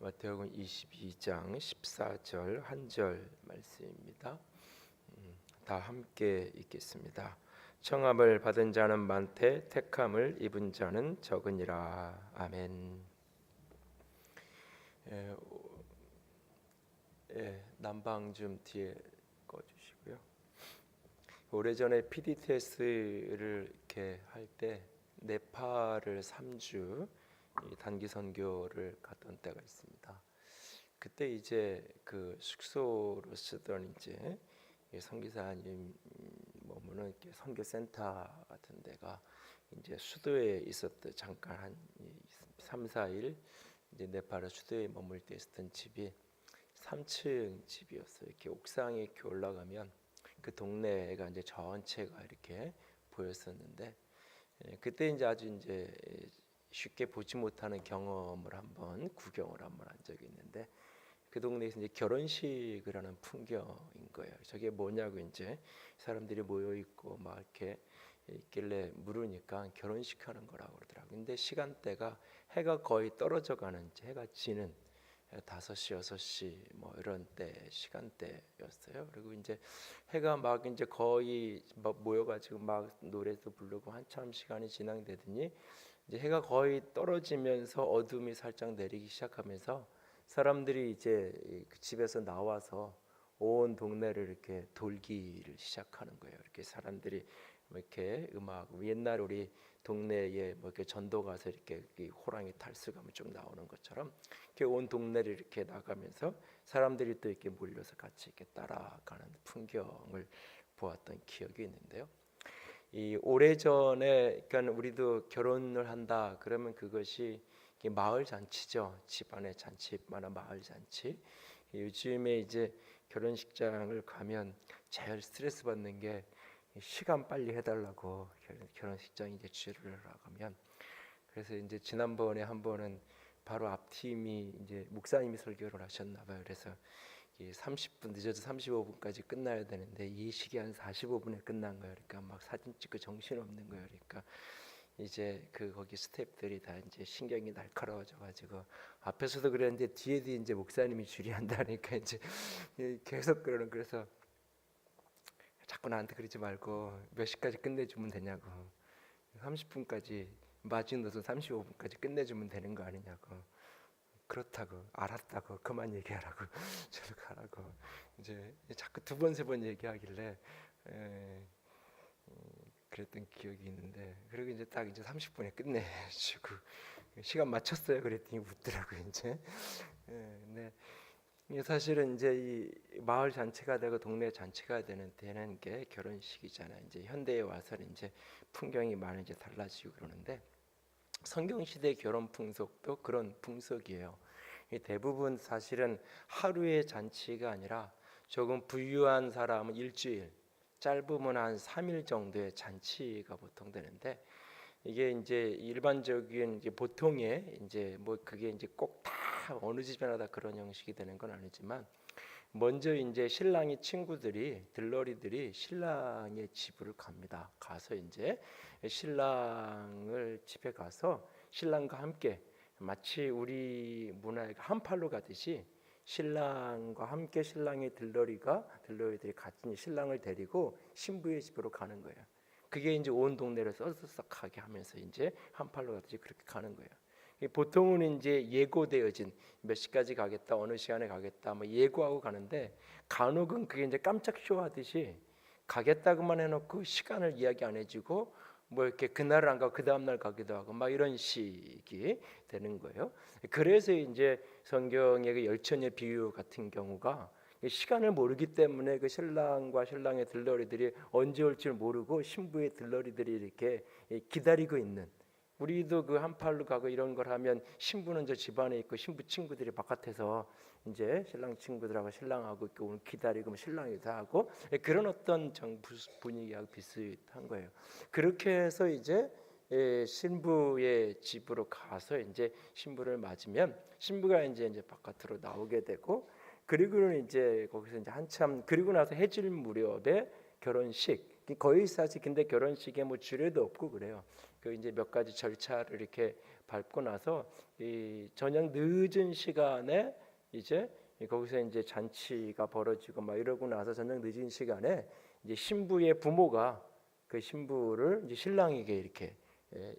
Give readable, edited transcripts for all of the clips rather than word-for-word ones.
마태복음 22장 14절 한 절 말씀입니다. 다 함께 읽겠습니다. 청함을 받은 자는 많되 택함을 입은 자는 적으니라. 아멘. 난방 좀 뒤에 꺼주시고요. 오래전에 PDTS를 이렇게 할 때 네팔을 3주 단기 선교를 갔던 때가 있습니다. 그때 이제 그 숙소로 쓰던 이제 선교사님 머무는 이렇게 선교센터 같은 데가 이제 수도에 있었던 잠깐 한 3, 4일 이제 네팔의 수도에 머물 때 있었던 집이 3층 집이었어요. 이렇게 옥상에 이렇게 올라가면 그 동네가 이제 전체가 이렇게 보였었는데 그때 이제 아주 이제 쉽게 보지 못하는 경험을 한번 구경을 한번 한 적이 있는데 그 동네에서 이제 결혼식을 하는 풍경인 거예요. 저게 뭐냐고 이제 사람들이 모여 있고 막 이렇게 있길래 물으니까 결혼식 하는 거라고 그러더라고요. 근데 시간대가 해가 거의 떨어져 가는 해가 지는 5시, 6시 뭐 이런 때 시간대였어요. 그리고 이제 해가 막 이제 거의 막 모여가지고 막 노래도 부르고 한참 시간이 진행되더니 이제 해가 거의 떨어지면서 어둠이 살짝 내리기 시작하면서 사람들이 이제 그 집에서 나와서 온 동네를 이렇게 돌기를 시작하는 거예요. 이렇게 사람들이 뭐 이렇게 음악 옛날 우리 동네에 뭐 이렇게 전도 가서 이렇게 호랑이 탈수가면 쭉 나오는 것처럼 이렇게 온 동네를 이렇게 나가면서 사람들이 또 이렇게 몰려서 같이 이렇게 따라가는 풍경을 보았던 기억이 있는데요. 이 오래전에 그러니까 우리도 결혼을 한다 그러면 그것이 마을 잔치죠. 집안의 잔치만한 마을 잔치. 요즘에 이제 결혼식장을 가면 제일 스트레스 받는 게 시간 빨리 해달라고 결혼식장 이제 주례를 나가면 그래서 이제 지난번에 한 번은 바로 앞 팀이 이제 목사님이 설교를 하셨나 봐요. 그래서 30분 늦어서 35분까지 끝나야 되는데 이 시기 한 45분에 끝난 거예요. 그러니까 막 사진 찍고 정신 없는 거예요. 그러니까 이제 그 거기 스태프들이 다 이제 신경이 날카로워져 가지고 앞에서도 그랬는데 뒤에도 이제 목사님이 주리한다니까 이제 계속 그러는 그래서 자꾸 나한테 그러지 말고 몇 시까지 끝내주면 되냐고 30분까지 마진 넣어서 35분까지 끝내주면 되는 거 아니냐고 그렇다고 알았다고 그만 얘기하라고 저리 가라고 이제 자꾸 두 번 세 번 얘기하길래 그랬던 기억이 있는데 그리고 이제 딱 이제 30분에 끝내주고 시간 맞췄어요 그랬더니 웃더라고요 이제 근데 사실은 이제 이 마을 잔치가 되고 동네 잔치가 되는 게 결혼식이잖아요. 이제 현대에 와서는 이제 풍경이 많이 이제 달라지고 그러는데 성경 시대 결혼 풍속도 그런 풍속이에요. 대부분 사실은 하루의 잔치가 아니라 조금 부유한 사람은 일주일, 짧으면 한 3일 정도의 잔치가 보통 되는데 이게 이제 일반적인 이제 보통의 이제 뭐 그게 이제 꼭 다 어느 집이나 다 그런 형식이 되는 건 아니지만 먼저 이제 신랑이 친구들이 들러리들이 신랑의 집으로 갑니다. 가서 이제 신랑을 집에 가서 신랑과 함께 마치 우리 문화의 한팔로 가듯이 신랑과 함께 신랑의 들러리들이 같이 신랑을 데리고 신부의 집으로 가는 거예요. 그게 이제 온 동네를 썰썩하게 하면서 이제 한팔로 가듯이 그렇게 가는 거예요. 보통은 이제 예고되어진 몇 시까지 가겠다, 어느 시간에 가겠다, 뭐 예고하고 가는데 간혹은 그게 이제 깜짝 쇼하듯이 가겠다고만 해놓고 시간을 이야기 안 해주고 뭐 이렇게 그날을 안 가고 그 다음 날 가기도 하고 막 이런 식이 되는 거예요. 그래서 이제 성경의 그 열처녀 비유 같은 경우가 시간을 모르기 때문에 그 신랑과 신랑의 들러리들이 언제 올 줄 모르고 신부의 들러리들이 이렇게 기다리고 있는 우리도 그 한팔로 가고 이런 걸 하면 신부는 저 집안에 있고 신부 친구들이 바깥에서 이제 신랑 친구들하고 신랑하고 이렇게 오늘 기다리고 신랑이도 하고 그런 어떤 분위기하고 비슷한 거예요. 그렇게 해서 이제 신부의 집으로 가서 이제 신부를 맞으면 신부가 이제 바깥으로 나오게 되고 그리고는 이제 거기서 이제 한참 그리고 나서 해질 무렵에 거의 사실 근데 결혼식에 뭐 주례도 없고 그래요. 그 이제 몇 가지 절차를 이렇게 밟고 나서 이 저녁 늦은 시간에 이제 거기서 이제 잔치가 벌어지고 막 이러고 나서 저녁 늦은 시간에 이제 신부의 부모가 그 신부를 이제 신랑에게 이렇게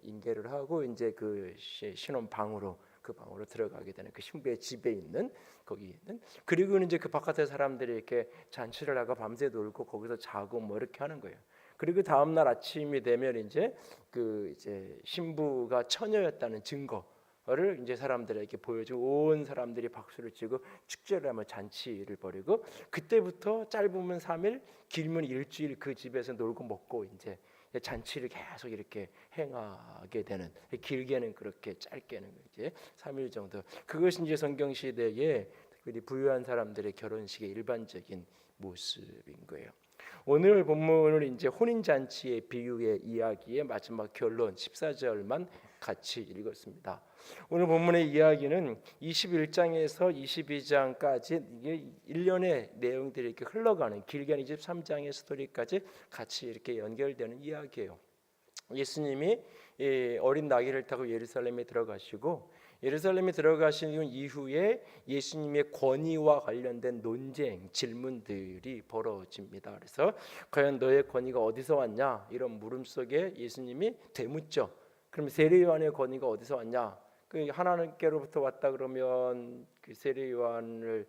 인계를 하고 이제 그 신혼 방으로 그 방으로 들어가게 되는 그 신부의 집에 있는 거기 있는 그리고는 이제 그 바깥에 사람들이 이렇게 잔치를 하고 밤새 놀고 거기서 자고 뭐 이렇게 하는 거예요. 그리고 다음 날 아침이 되면 이제 그 이제 신부가 처녀였다는 증거를 이제 사람들에게 보여주고 온 사람들이 박수를 치고 축제를 하며 잔치를 벌이고 그때부터 짧으면 3일, 길면 일주일 그 집에서 놀고 먹고 이제 잔치를 계속 이렇게 행하게 되는 길게는 그렇게 짧게는 이제 3일 정도 그것이 이제 성경 시대에 특별히 부유한 사람들의 결혼식의 일반적인 모습인 거예요. 오늘 본문을 이제 혼인 잔치의 비유의 이야기의 마지막 결론 14절만 같이 읽었습니다. 오늘 본문의 이야기는 21장에서 22장까지 이게 1년의 내용들이 이렇게 흘러가는 길게는 23장의 스토리까지 같이 이렇게 연결되는 이야기예요. 예수님이 어린 나귀를 타고 예루살렘에 들어가시고 예루살렘에 들어가신 이후에 예수님의 권위와 관련된 논쟁, 질문들이 벌어집니다. 그래서 과연 너의 권위가 어디서 왔냐? 이런 물음 속에 예수님이 되묻죠. 그럼 세례 요한의 권위가 어디서 왔냐? 그 하나님께로부터 왔다 그러면 그 세례 요한을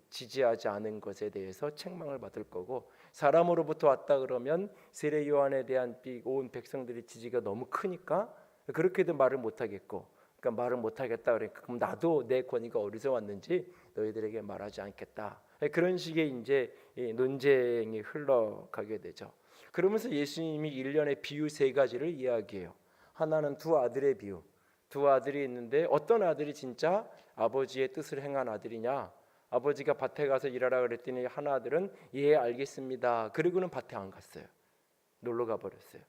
지지하지 않은 것에 대해서 책망을 받을 거고 사람으로부터 왔다 그러면 세례 요한에 대한 온 백성들의 지지가 너무 크니까 그렇게도 말을 못 하겠고 그러니까 말을 못 하겠다 그러니까 그럼 나도 내 권위가 어디서 왔는지 너희들에게 말하지 않겠다. 그런 식의 이제 논쟁이 흘러가게 되죠. 그러면서 예수님이 1년의 비유 3가지를 이야기해요. 하나는 두 아들의 비유. 두 아들이 있는데 어떤 아들이 진짜 아버지의 뜻을 행한 아들이냐? 아버지가 밭에 가서 일하라 그랬더니 한 아들은 예 알겠습니다. 그리고는 밭에 안 갔어요. 놀러 가버렸어요.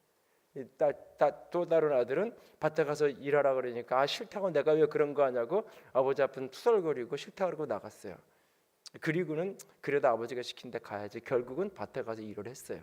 또 다른 아들은 밭에 가서 일하라 그러니까 아 싫다고 내가 왜 그런 거 하냐고 아버지 앞은 투덜거리고 싫다 그러고 나갔어요. 그리고는 그래도 아버지가 시킨 데 가야지 결국은 밭에 가서 일을 했어요.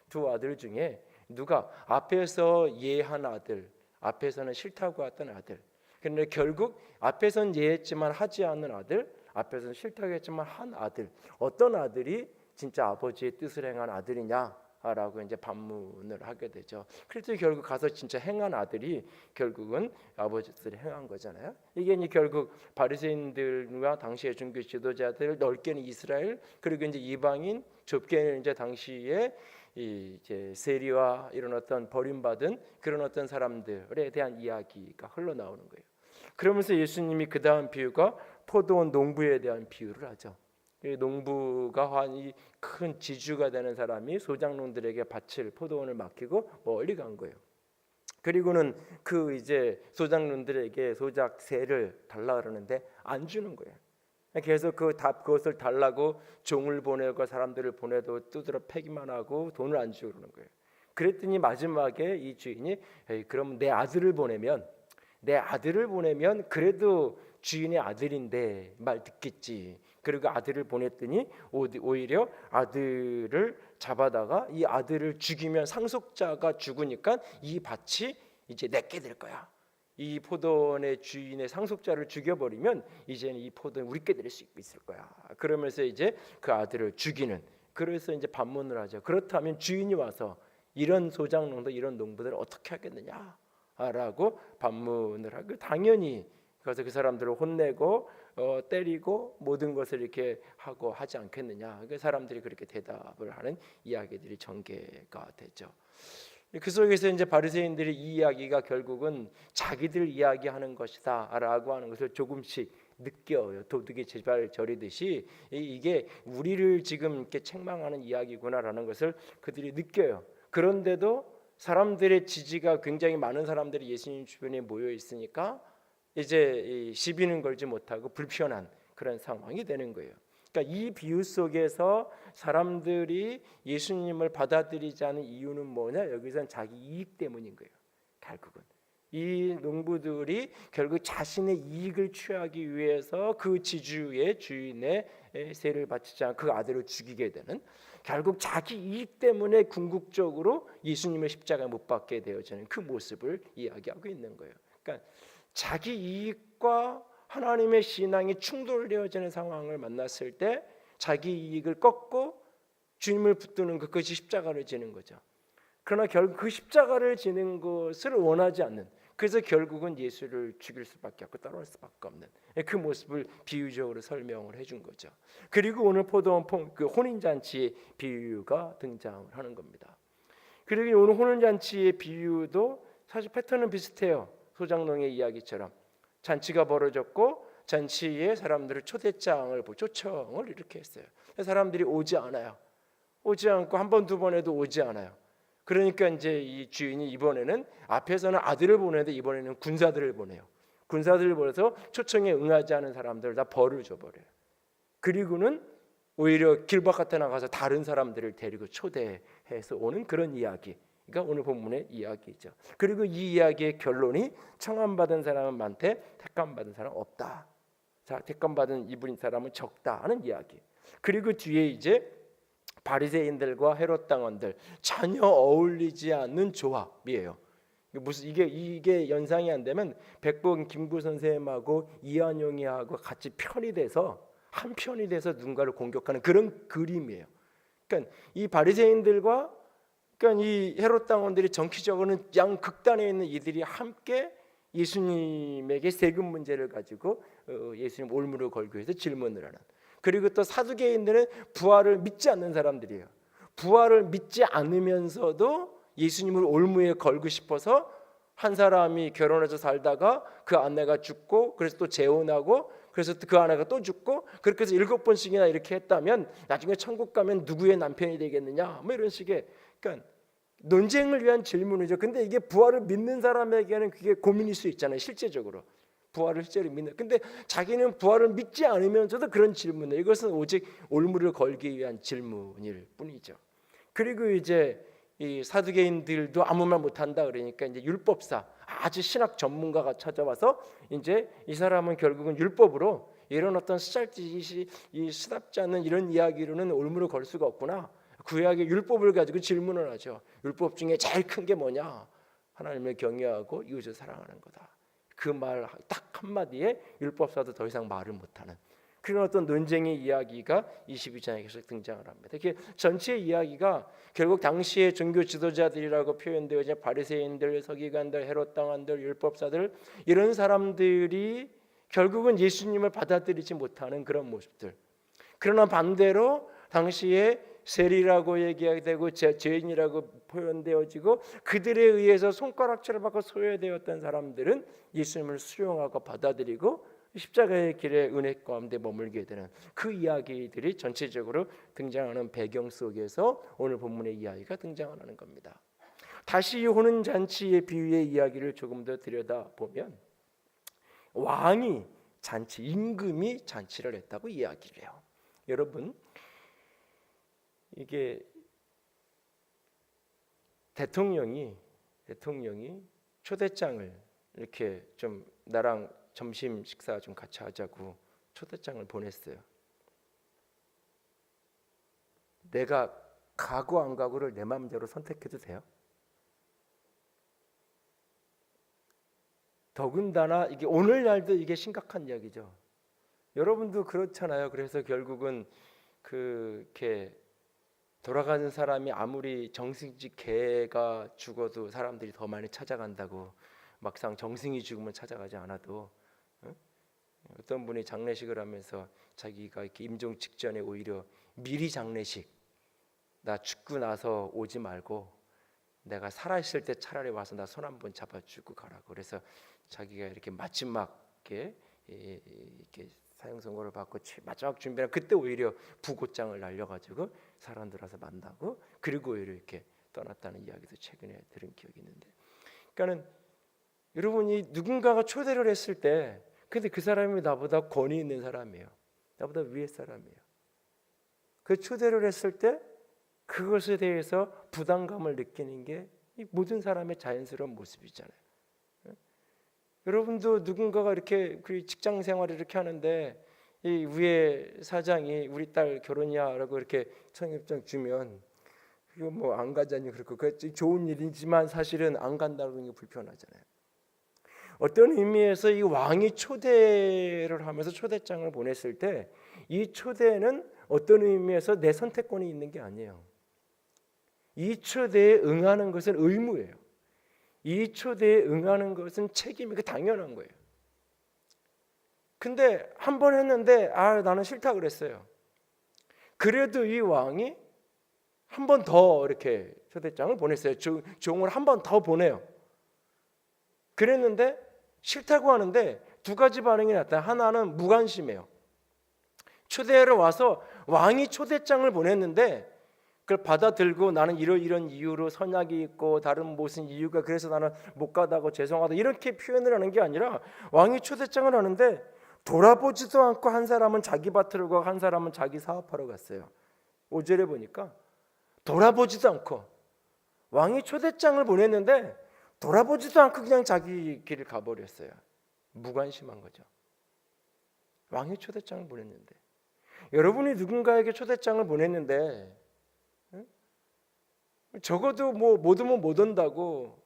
두 아들 중에 누가 앞에서 예한 아들 앞에서는 싫다고 했던 아들 그런데 결국 앞에서는 예했지만 하지 않는 아들 앞에서는 싫다고 했지만 한 아들 어떤 아들이 진짜 아버지의 뜻을 행한 아들이냐 라고 이제 반문을 하게 되죠. 그래서 결국 가서 진짜 행한 아들이 결국은 아버지 뜻을 행한 거잖아요. 이게 이제 결국 바리새인들과 당시의 종교 지도자들 넓게는 이스라엘 그리고 이제 이방인 좁게는 이제 당시에 이제 세리와 이런 어떤 버림받은 그런 어떤 사람들에 대한 이야기가 흘러나오는 거예요. 그러면서 예수님이 그 다음 비유가 포도원 농부에 대한 비유를 하죠. 농부가 이 큰 지주가 되는 사람이 소작농들에게 밭을 포도원을 맡기고 멀리 간 거예요. 그리고는 그 이제 소작농들에게 소작세를 달라 그러는데 안 주는 거예요. 계속 그것을 달라고 종을 보내고 사람들을 보내도 두드러 패기만 하고 돈을 안 주고 그러는 거예요. 그랬더니 마지막에 이 주인이 그럼 내 아들을 보내면 그래도 주인의 아들인데 말 듣겠지. 그리고 아들을 보냈더니 오히려 아들을 잡아다가 이 아들을 죽이면 상속자가 죽으니까 이 밭이 이제 내게 될 거야. 이 포도원의 주인의 상속자를 죽여버리면 이제는 이 포도는 우리께 될 수 있을 거야. 그러면서 이제 그 아들을 죽이는. 그래서 이제 반문을 하죠. 그렇다면 주인이 와서 이런 소작농도 이런 농부들을 어떻게 하겠느냐라고 반문을 하고 당연히 그래서 그 사람들을 혼내고 때리고 모든 것을 이렇게 하고 하지 않겠느냐. 그 사람들이 그렇게 대답을 하는 이야기들이 전개가 되죠. 그 속에서 이제 바리새인들이 이 이야기가 결국은 자기들 이야기하는 것이다라고 하는 것을 조금씩 느껴요. 도둑이 제발 저리듯이 이게 우리를 지금 이렇게 책망하는 이야기구나라는 것을 그들이 느껴요. 그런데도 사람들의 지지가 굉장히 많은 사람들이 예수님 주변에 모여 있으니까 이제 시비는 걸지 못하고 불편한 그런 상황이 되는 거예요. 그러니까 이 비유 속에서 사람들이 예수님을 받아들이지 않은 이유는 뭐냐? 여기서는 자기 이익 때문인 거예요. 결국은 이 농부들이 결국 자신의 이익을 취하기 위해서 그 지주의 주인의 세를 바치지 않고 그 아들을 죽이게 되는 결국 자기 이익 때문에 궁극적으로 예수님의 십자가에 못 박게 되어지는 그 모습을 이야기하고 있는 거예요. 그러니까 자기 이익과 하나님의 신앙이 충돌되어지는 상황을 만났을 때 자기 이익을 꺾고 주님을 붙드는 그것이 십자가를 지는 거죠. 그러나 결국 그 십자가를 지는 것을 원하지 않는, 그래서 결국은 예수를 죽일 수밖에 없고 따라올 수밖에 없는 그 모습을 비유적으로 설명을 해준 거죠. 그리고 오늘 포도원 그 혼인잔치의 비유가 등장을 하는 겁니다. 그리고 오늘 혼인잔치의 비유도 사실 패턴은 비슷해요. 소장농의 이야기처럼 잔치가 벌어졌고 잔치에 사람들을 초청을 이렇게 했어요. 사람들이 오지 않아요. 오지 않고 한 번, 두 번 해도 오지 않아요. 그러니까 이제 이 주인이 이번에는 앞에서는 아들을 보내는데 이번에는 군사들을 보내요. 군사들을 보내서 초청에 응하지 않은 사람들을 다 벌을 줘버려요. 그리고는 오히려 길 바깥에 나가서 다른 사람들을 데리고 초대해서 오는 그런 이야기가 오늘 본문의 이야기죠. 그리고 이 이야기의 결론이 청함받은 사람은 많되 택함받은 사람은 없다. 자, 택함받은 이분 사람은 적다 하는 이야기. 그리고 뒤에 이제 바리새인들과 헤롯 당원들 전혀 어울리지 않는 조합이에요. 무슨 이게 연상이 안 되면 백본 김구 선생님하고 이한용이하고 같이 편이 돼서 한 편이 돼서 누군가를 공격하는 그런 그림이에요. 그러니까 이 바리새인들과 그러니까 이 헤롯 당원들이 정치적으로는 양 극단에 있는 이들이 함께 예수님에게 세금 문제를 가지고 예수님 올무를 걸기 위해서 질문을 하는. 그리고 또 사두개인들은 부활을 믿지 않는 사람들이에요. 부활을 믿지 않으면서도 예수님을 올무에 걸고 싶어서 한 사람이 결혼해서 살다가 그 아내가 죽고 그래서 또 재혼하고 그래서 그 아내가 또 죽고 그렇게 해서 7번씩이나 이렇게 했다면 나중에 천국 가면 누구의 남편이 되겠느냐 뭐 이런 식의 그러니까 논쟁을 위한 질문이죠. 근데 이게 부활을 믿는 사람에게는 그게 고민일 수 있잖아요. 실제적으로 부활을 실제로 믿는. 근데 자기는 부활을 믿지 않으면서도 그런 질문을 이것은 오직 올무를 걸기 위한 질문일 뿐이죠. 그리고 이제 이 사두개인들도 아무 말 못한다 그러니까 이제 율법사 아주 신학 전문가가 찾아와서 이제 이 사람은 결국은 율법으로 이런 어떤 쓰잘데기 이 쓰답지 않는 이런 이야기로는 올무를 걸 수가 없구나. 구약의 율법을 가지고 질문을 하죠. 율법 중에 제일 큰 게 뭐냐? 하나님을 경외하고 이웃을 사랑하는 거다. 그 말 딱 한마디에 율법사도 더 이상 말을 못하는 그런 어떤 논쟁의 이야기가 22장에 계속 등장을 합니다. 이렇게 전체 이야기가 결국 당시의 종교 지도자들이라고 표현되어 있는 바리새인들, 서기관들, 헤롯 당원들, 율법사들 이런 사람들이 결국은 예수님을 받아들이지 못하는 그런 모습들. 그러나 반대로 당시에 세리라고 얘기되고 죄인이라고 표현되어지고 그들에 의해서 손가락질을 받고 소외되었던 사람들은 예수님을 수용하고 받아들이고 십자가의 길에 은혜 가운데 머물게 되는 그 이야기들이 전체적으로 등장하는 배경 속에서 오늘 본문의 이야기가 등장하는 겁니다. 다시 혼인잔치의 비유의 이야기를 조금 더 들여다보면 왕이 잔치, 임금이 잔치를 했다고 이야기를 해요. 여러분 이게 대통령이 초대장을 이렇게 좀 나랑 점심 식사 좀 같이 하자고 초대장을 보냈어요. 내가 가고 안 가고를 내 마음대로 선택해도 돼요? 더군다나 이게 오늘날도 이게 심각한 이야기죠. 여러분도 그렇잖아요. 그래서 결국은 그렇게 돌아가는 사람이 아무리 정승직 개가 죽어도 사람들이 더 많이 찾아간다고 막상 정승이 죽으면 찾아가지 않아도 어떤 분이 장례식을 하면서 자기가 이렇게 임종 직전에 오히려 미리 장례식 나 죽고 나서 오지 말고 내가 살아있을 때 차라리 와서 나 손 한번 잡아주고 가라고 그래서 자기가 이렇게 마지막에 이렇게 사형 선고를 받고 마지막 준비를 그때 오히려 부고장을 날려가지고 사람들 와서 만나고 그리고 오히려 이렇게 떠났다는 이야기도 최근에 들은 기억이 있는데 그러니까는 여러분이 누군가가 초대를 했을 때 근데 그 사람이 나보다 권위 있는 사람이에요. 나보다 위에 사람이에요. 그 초대를 했을 때 그것에 대해서 부담감을 느끼는 게 이 모든 사람의 자연스러운 모습이잖아요. 여러분도 누군가가 이렇게 그 직장 생활을 이렇게 하는데 이 위에 사장이 우리 딸 결혼이야라고 이렇게 청첩장 주면 이거 뭐 안 가자니 그렇고 그 좋은 일이지만 사실은 안 간다는 게 불편하잖아요. 어떤 의미에서 이 왕이 초대를 하면서 초대장을 보냈을 때 이 초대는 어떤 의미에서 내 선택권이 있는 게 아니에요. 이 초대에 응하는 것은 의무예요. 이 초대에 응하는 것은 책임이 당연한 거예요. 근데 한 번 했는데 나는 싫다 그랬어요. 그래도 이 왕이 한 번 더 이렇게 초대장을 보냈어요. 종을 한 번 더 보내요. 그랬는데 싫다고 하는데 두 가지 반응이 나타나요. 하나는 무관심해요. 초대를 와서 왕이 초대장을 보냈는데 그걸 받아들고 나는 이런 이유로 선약이 있고 다른 무슨 이유가 그래서 나는 못 가다고 죄송하다 이렇게 표현을 하는 게 아니라 왕이 초대장을 하는데 돌아보지도 않고 한 사람은 자기 밭으로 가고 한 사람은 자기 사업하러 갔어요. 5절에 보니까 돌아보지도 않고 왕이 초대장을 보냈는데 돌아보지도 않고 그냥 자기 길을 가버렸어요. 무관심한 거죠. 왕이 초대장을 보냈는데 여러분이 누군가에게 초대장을 보냈는데 적어도 못 오면 못 온다고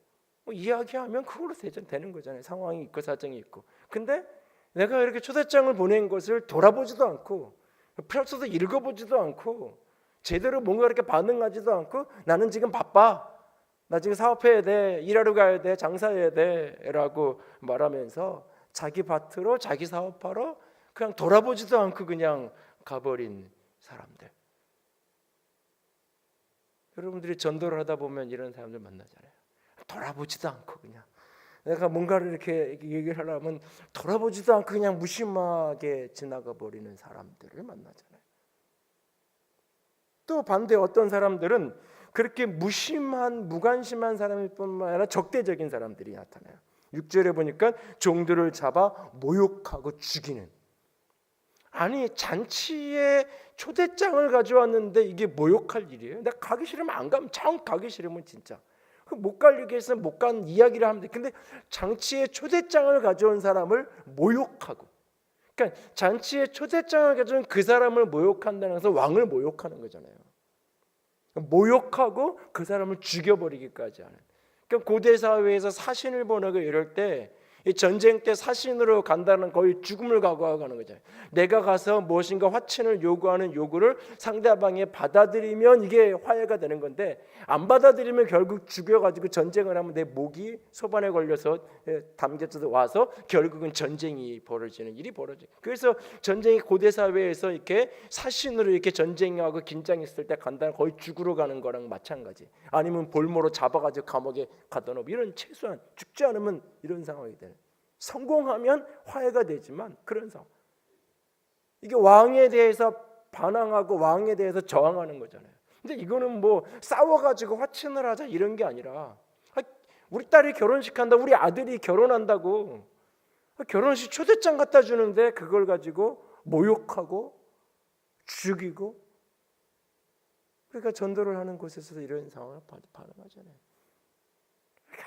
이야기하면 그걸로 되는 거잖아요. 상황이 있고 사정이 있고. 근데 내가 이렇게 초대장을 보낸 것을 돌아보지도 않고 플러스도 읽어보지도 않고 제대로 뭔가 이렇게 반응하지도 않고 나는 지금 바빠. 나 지금 사업해야 돼. 일하러 가야 돼. 장사해야 돼. 라고 말하면서 자기 밭으로 자기 사업하러 그냥 돌아보지도 않고 그냥 가버린 사람들. 여러분들이 전도를 하다 보면 이런 사람들 만나잖아요. 돌아보지도 않고 그냥 내가 뭔가를 이렇게 얘기를 하려면 돌아보지도 않고 그냥 무심하게 지나가 버리는 사람들을 만나잖아요. 또 반대 어떤 사람들은 그렇게 무관심한 사람일 뿐만 아니라 적대적인 사람들이 나타나요. 6절에 보니까 종들을 잡아 모욕하고 죽이는. 아니 잔치에 초대장을 가져왔는데 이게 모욕할 일이에요? 내가 가기 싫으면 안 가면 참 가기 싫으면 진짜 못 갈 위해서 못 간 이야기를 하면 돼. 근데 잔치에 초대장을 가져온 사람을 모욕하고, 그러니까 잔치에 초대장을 가져온 그 사람을 모욕한다는 것은 왕을 모욕하는 거잖아요. 모욕하고 그 사람을 죽여버리기까지 하는. 그러니까 고대 사회에서 사신을 보내고 이럴 때 이 전쟁 때 사신으로 간다는 거의 죽음을 각오하고 가는 거잖아요. 내가 가서 무엇인가 화친을 요구하는 요구를 상대방이 받아들이면 이게 화해가 되는 건데 안 받아들이면 결국 죽여가지고 전쟁을 하면 내 목이 소반에 걸려서 담겨서 와서 결국은 전쟁이 벌어지는 일이 벌어져요. 그래서 전쟁이 고대 사회에서 이렇게 사신으로 이렇게 전쟁하고 긴장했을 때 간다는 거의 죽으러 가는 거랑 마찬가지. 아니면 볼모로 잡아가지고 감옥에 가둬놓고 이런 최소한 죽지 않으면 이런 상황이 되는. 성공하면 화해가 되지만 그런 상황. 이게 왕에 대해서 반항하고 왕에 대해서 저항하는 거잖아요. 근데 이거는 뭐 싸워가지고 화친을 하자 이런 게 아니라 우리 딸이 결혼식 한다, 우리 아들이 결혼한다고 결혼식 초대장 갖다 주는데 그걸 가지고 모욕하고 죽이고, 그러니까 전도를 하는 곳에서도 이런 상황을 반응하잖아요.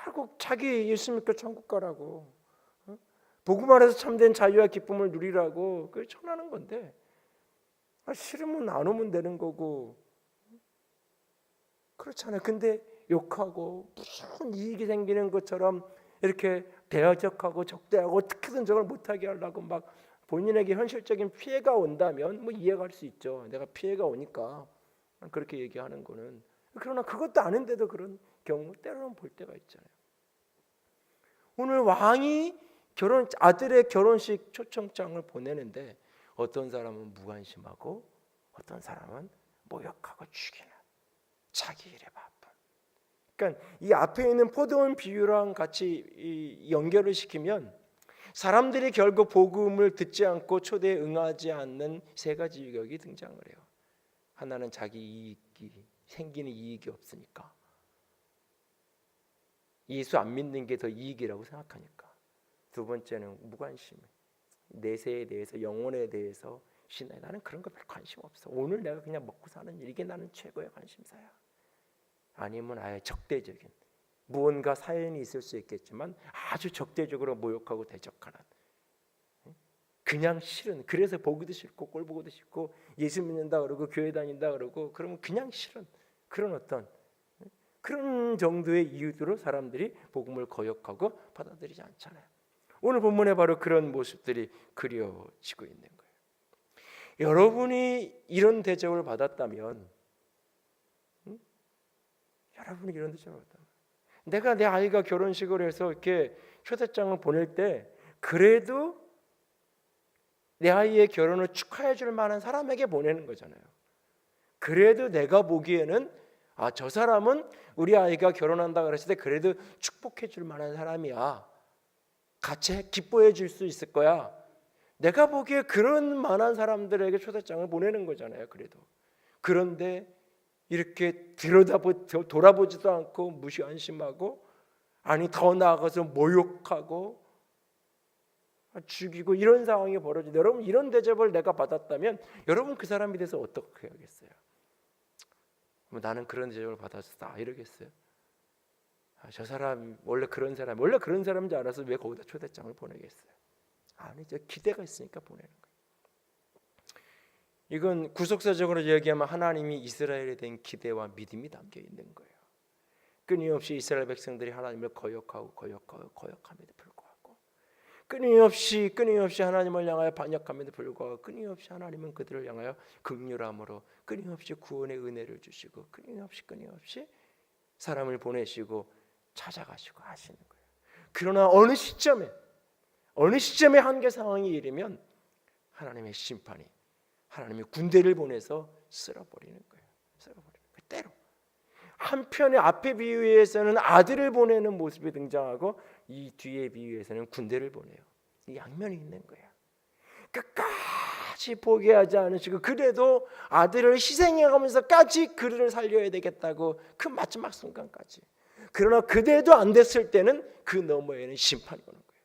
결국 자기 예수 믿고 천국 가라고, 복음 안에서 참된 자유와 기쁨을 누리라고 그걸 전하는 건데 싫으면 안 오면 되는 거고 그렇잖아요. 근데 욕하고 무슨 이익이 생기는 것처럼 이렇게 대적하고 적대하고 어떻게든 저걸 못하게 하려고 막 본인에게 현실적인 피해가 온다면 뭐 이해할 수 있죠. 내가 피해가 오니까 그렇게 얘기하는 거는. 그러나 그것도 아닌데도 그런 경우 때로는 볼 때가 있잖아요. 오늘 왕이 아들의 결혼식 초청장을 보내는데 어떤 사람은 무관심하고 어떤 사람은 모욕하고 죽이는, 자기 일에 바쁜. 그러니까 이 앞에 있는 포도원 비유랑 같이 연결을 시키면 사람들이 결국 복음을 듣지 않고 초대에 응하지 않는 세 가지 유격이 등장을 해요. 하나는 자기 이익이 생기는 이익이 없으니까, 예수 안 믿는 게 더 이익이라고 생각하니까. 두 번째는 무관심, 내세에 대해서, 영혼에 대해서 신앙, 나는 그런 거 별 관심 없어. 오늘 내가 그냥 먹고 사는 일, 이게 나는 최고의 관심사야. 아니면 아예 적대적인, 무언가 사연이 있을 수 있겠지만 아주 적대적으로 모욕하고 대적하는. 그냥 싫은, 그래서 보기도 싫고 꼴 보기도 싫고 예수 믿는다 그러고 교회 다닌다 그러고 그러면 그냥 싫은 그런 어떤 그런 정도의 이유로 사람들이 복음을 거역하고 받아들이지 않잖아요. 오늘 본문에 바로 그런 모습들이 그려지고 있는 거예요. 여러분이 이런 대접을 받았다면, 여러분이 이런 대접을 받았다면, 내가 내 아이가 결혼식을 해서 이렇게 초대장을 보낼 때 그래도 내 아이의 결혼을 축하해 줄 만한 사람에게 보내는 거잖아요. 그래도 내가 보기에는 저 사람은 우리 아이가 결혼한다 그랬을 때 그래도 축복해 줄 만한 사람이야. 같이 기뻐해 줄 수 있을 거야. 내가 보기에 그런 만한 사람들에게 초대장을 보내는 거잖아요. 그래도. 그런데 이렇게 돌아보지도 않고 무시안심하고, 아니 더 나아가서 모욕하고 죽이고 이런 상황이 벌어지죠. 여러분, 이런 대접을 내가 받았다면 여러분 그 사람에 대해서 어떻게 하겠어요? 나는 그런 대접을 받았다 이러겠어요? 저 사람 원래 그런 사람인지 알아서 왜 거기다 초대장을 보내겠어요? 아니죠. 기대가 있으니까 보내는 거예요. 이건 구속사적으로 이야기하면 하나님이 이스라엘에 대한 기대와 믿음이 담겨 있는 거예요. 끊임없이 이스라엘 백성들이 하나님을 거역함에도 불구하고, 끊임없이 하나님을 향하여 반역함에도 불구하고, 끊임없이 하나님은 그들을 향하여 긍휼함으로 끊임없이 구원의 은혜를 주시고, 끊임없이 사람을 보내시고 찾아가시고 하시는 거예요. 그러나 어느 시점에 한계 상황이 이르면 하나님의 심판이, 하나님의 군대를 보내서 쓸어버리는 거예요. 때로 한편의 앞의 비유에서는 아들을 보내는 모습이 등장하고 이 뒤의 비유에서는 군대를 보내요. 이 양면이 있는 거예요. 끝까지 포기하지 않으시고 그래도 아들을 희생해가면서까지 그를 살려야 되겠다고 그 마지막 순간까지. 그러나 그대도 안 됐을 때는 그 너머에는 심판이 오는 거예요.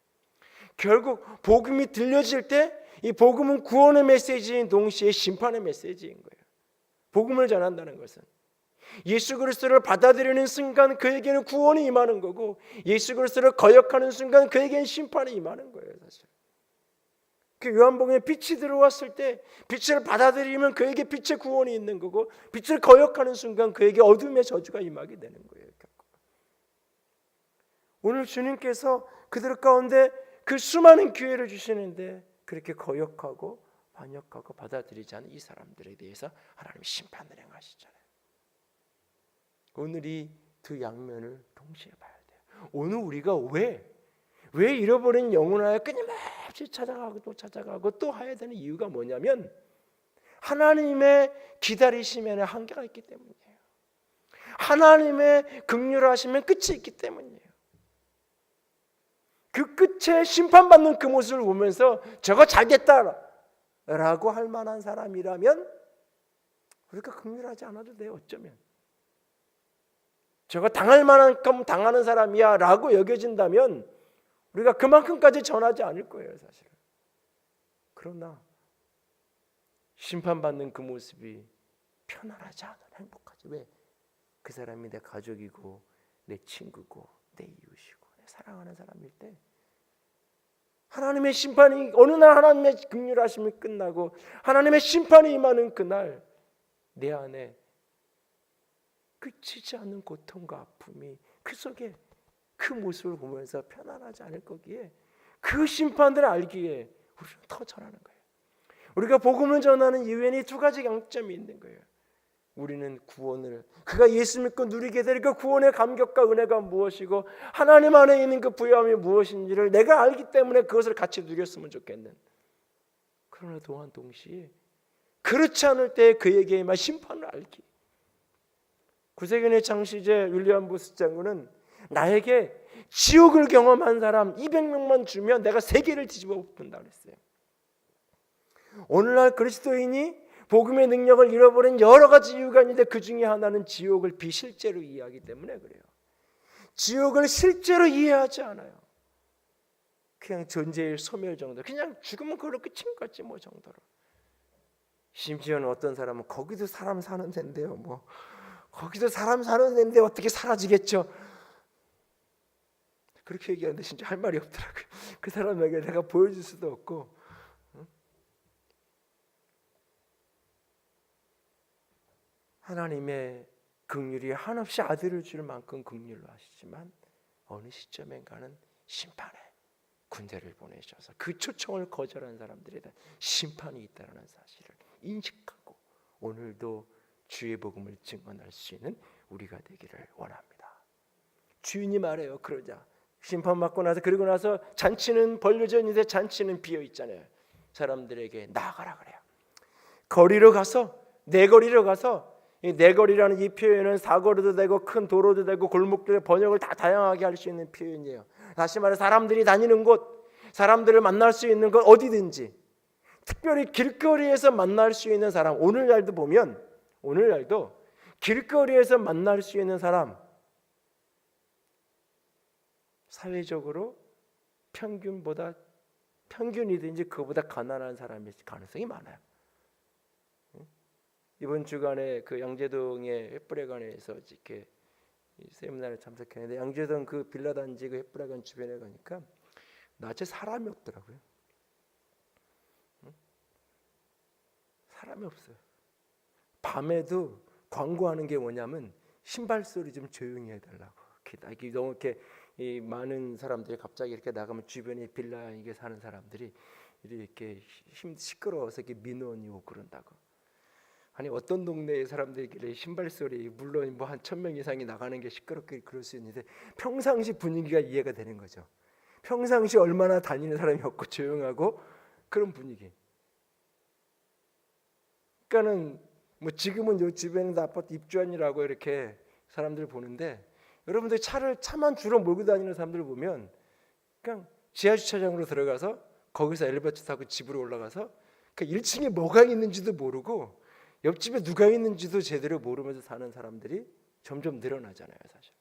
결국 복음이 들려질 때 이 복음은 구원의 메시지인 동시에 심판의 메시지인 거예요. 복음을 전한다는 것은 예수 그리스도를 받아들이는 순간 그에게는 구원이 임하는 거고, 예수 그리스도를 거역하는 순간 그에게는 심판이 임하는 거예요. 사실 그 요한복음에 빛이 들어왔을 때 빛을 받아들이면 그에게 빛의 구원이 있는 거고, 빛을 거역하는 순간 그에게 어둠의 저주가 임하게 되는 거예요. 오늘 주님께서 그들 가운데 그 수많은 기회를 주시는데 그렇게 거역하고 반역하고 받아들이지 않은 이 사람들에 대해서 하나님이 심판을 행하시잖아요. 오늘 이 두 양면을 동시에 봐야 돼요. 오늘 우리가 왜 잃어버린 영혼을 끊임없이 찾아가고 또 찾아가고 또 해야 되는 이유가 뭐냐면 하나님의 기다리심에는 한계가 있기 때문이에요. 하나님의 긍휼하심엔 끝이 있기 때문이에요. 그 끝에 심판받는 그 모습을 보면서 저거 잘겠다라고 할 만한 사람이라면 우리가 긍휼하지 않아도 돼요. 어쩌면 저거 당할 만큼 당하는 사람이야 라고 여겨진다면 우리가 그만큼까지 전하지 않을 거예요. 사실은. 그러나 심판받는 그 모습이 편안하지 않아, 행복하지. 왜? 그 사람이 내 가족이고 내 친구고 내 이웃이고 내 사랑하는 사람일 때 하나님의 심판이 어느 날 하나님의 긍휼하심이 끝나고 하나님의 심판이 임하는 그날 내 안에 끝이지 않는 고통과 아픔이 그 속에 그 모습을 보면서 편안하지 않을 거기에 그 심판들을 알기에 우리는 더 전하는 거예요. 우리가 복음을 전하는 이유에는 두 가지 양점이 있는 거예요. 우리는 구원을, 그가 예수 믿고 누리게 될 그 구원의 감격과 은혜가 무엇이고 하나님 안에 있는 그 부요함이 무엇인지를 내가 알기 때문에 그것을 같이 누렸으면 좋겠는, 그러나 또한 동시에 그렇지 않을 때 그에게 임한 심판을 알기. 구세견의 창시제 윌리엄 부스 장군은 나에게 지옥을 경험한 사람 200명만 주면 내가 세계를 뒤집어 엎는다 그랬어요. 오늘날 그리스도인이 복음의 능력을 잃어버린 여러 가지 이유가 있는데 그 중에 하나는 지옥을 비실제로 이해하기 때문에 그래요. 지옥을 실제로 이해하지 않아요. 그냥 존재의 소멸 정도, 그냥 죽으면 그걸로 끝인 것 같지 뭐 정도로. 심지어는 어떤 사람은 거기도 사람 사는 데인데요, 뭐 거기도 사람 사는 데인데 어떻게 사라지겠죠? 그렇게 얘기하는데 진짜 할 말이 없더라고요. 그 사람에게 내가 보여줄 수도 없고 하나님의 긍휼이 한없이 아들을 줄 만큼 긍휼로 하시지만 어느 시점인가는 심판의 군대를 보내셔서 그 초청을 거절한 사람들에 대한 심판이 있다는 사실을 인식하고 오늘도 주의 복음을 증언할 수 있는 우리가 되기를 원합니다. 주인이 말해요. 그러자 심판받고 나서, 그리고 나서 잔치는 벌려져 있는데 잔치는 비어 있잖아요. 사람들에게 나가라 그래요. 거리로 가서, 내거리로 가서, 이 내거리라는 이 표현은 사거리도 되고 큰 도로도 되고 골목들의 번역을 다 다양하게 할 수 있는 표현이에요. 다시 말해 사람들이 다니는 곳, 사람들을 만날 수 있는 곳 어디든지, 특별히 길거리에서 만날 수 있는 사람, 오늘날도 보면 오늘날도 길거리에서 만날 수 있는 사람, 사회적으로 평균이든지 그보다 가난한 사람일 가능성이 많아요. 이번 주간에 그 양재동의 햇불회관에서 이렇게 세미나를 참석했는데, 양재동 그 빌라 단지 그 햇불회관 주변에 가니까 낮에 사람이 없더라고요. 사람이 없어요. 밤에도 광고하는 게 뭐냐면 신발 소리 좀 조용히 해달라고. 너무 이렇게 많은 사람들이 갑자기 이렇게 나가면 주변에 빌라 이게 사는 사람들이 이렇게 시끄러워서 이렇게 민원이 오고 그런다고. 아니 어떤 동네에 사람들끼리 신발 소리, 물론 뭐 한 1000명 이상이 나가는 게 시끄럽게 그럴 수 있는데 평상시 분위기가 이해가 되는 거죠. 평상시 얼마나 다니는 사람이 없고 조용하고 그런 분위기. 그러니까는 뭐 지금은 요 주변에도 아파트 입주한이라고 이렇게 사람들 보는데, 여러분들 차만 주로 몰고 다니는 사람들 보면 그냥 지하 주차장으로 들어가서 거기서 엘리베이터 타고 집으로 올라가서 그 1층에 뭐가 있는지도 모르고 옆집에 누가 있는지도 제대로 모르면서 사는 사람들이 점점 늘어나잖아요, 사실.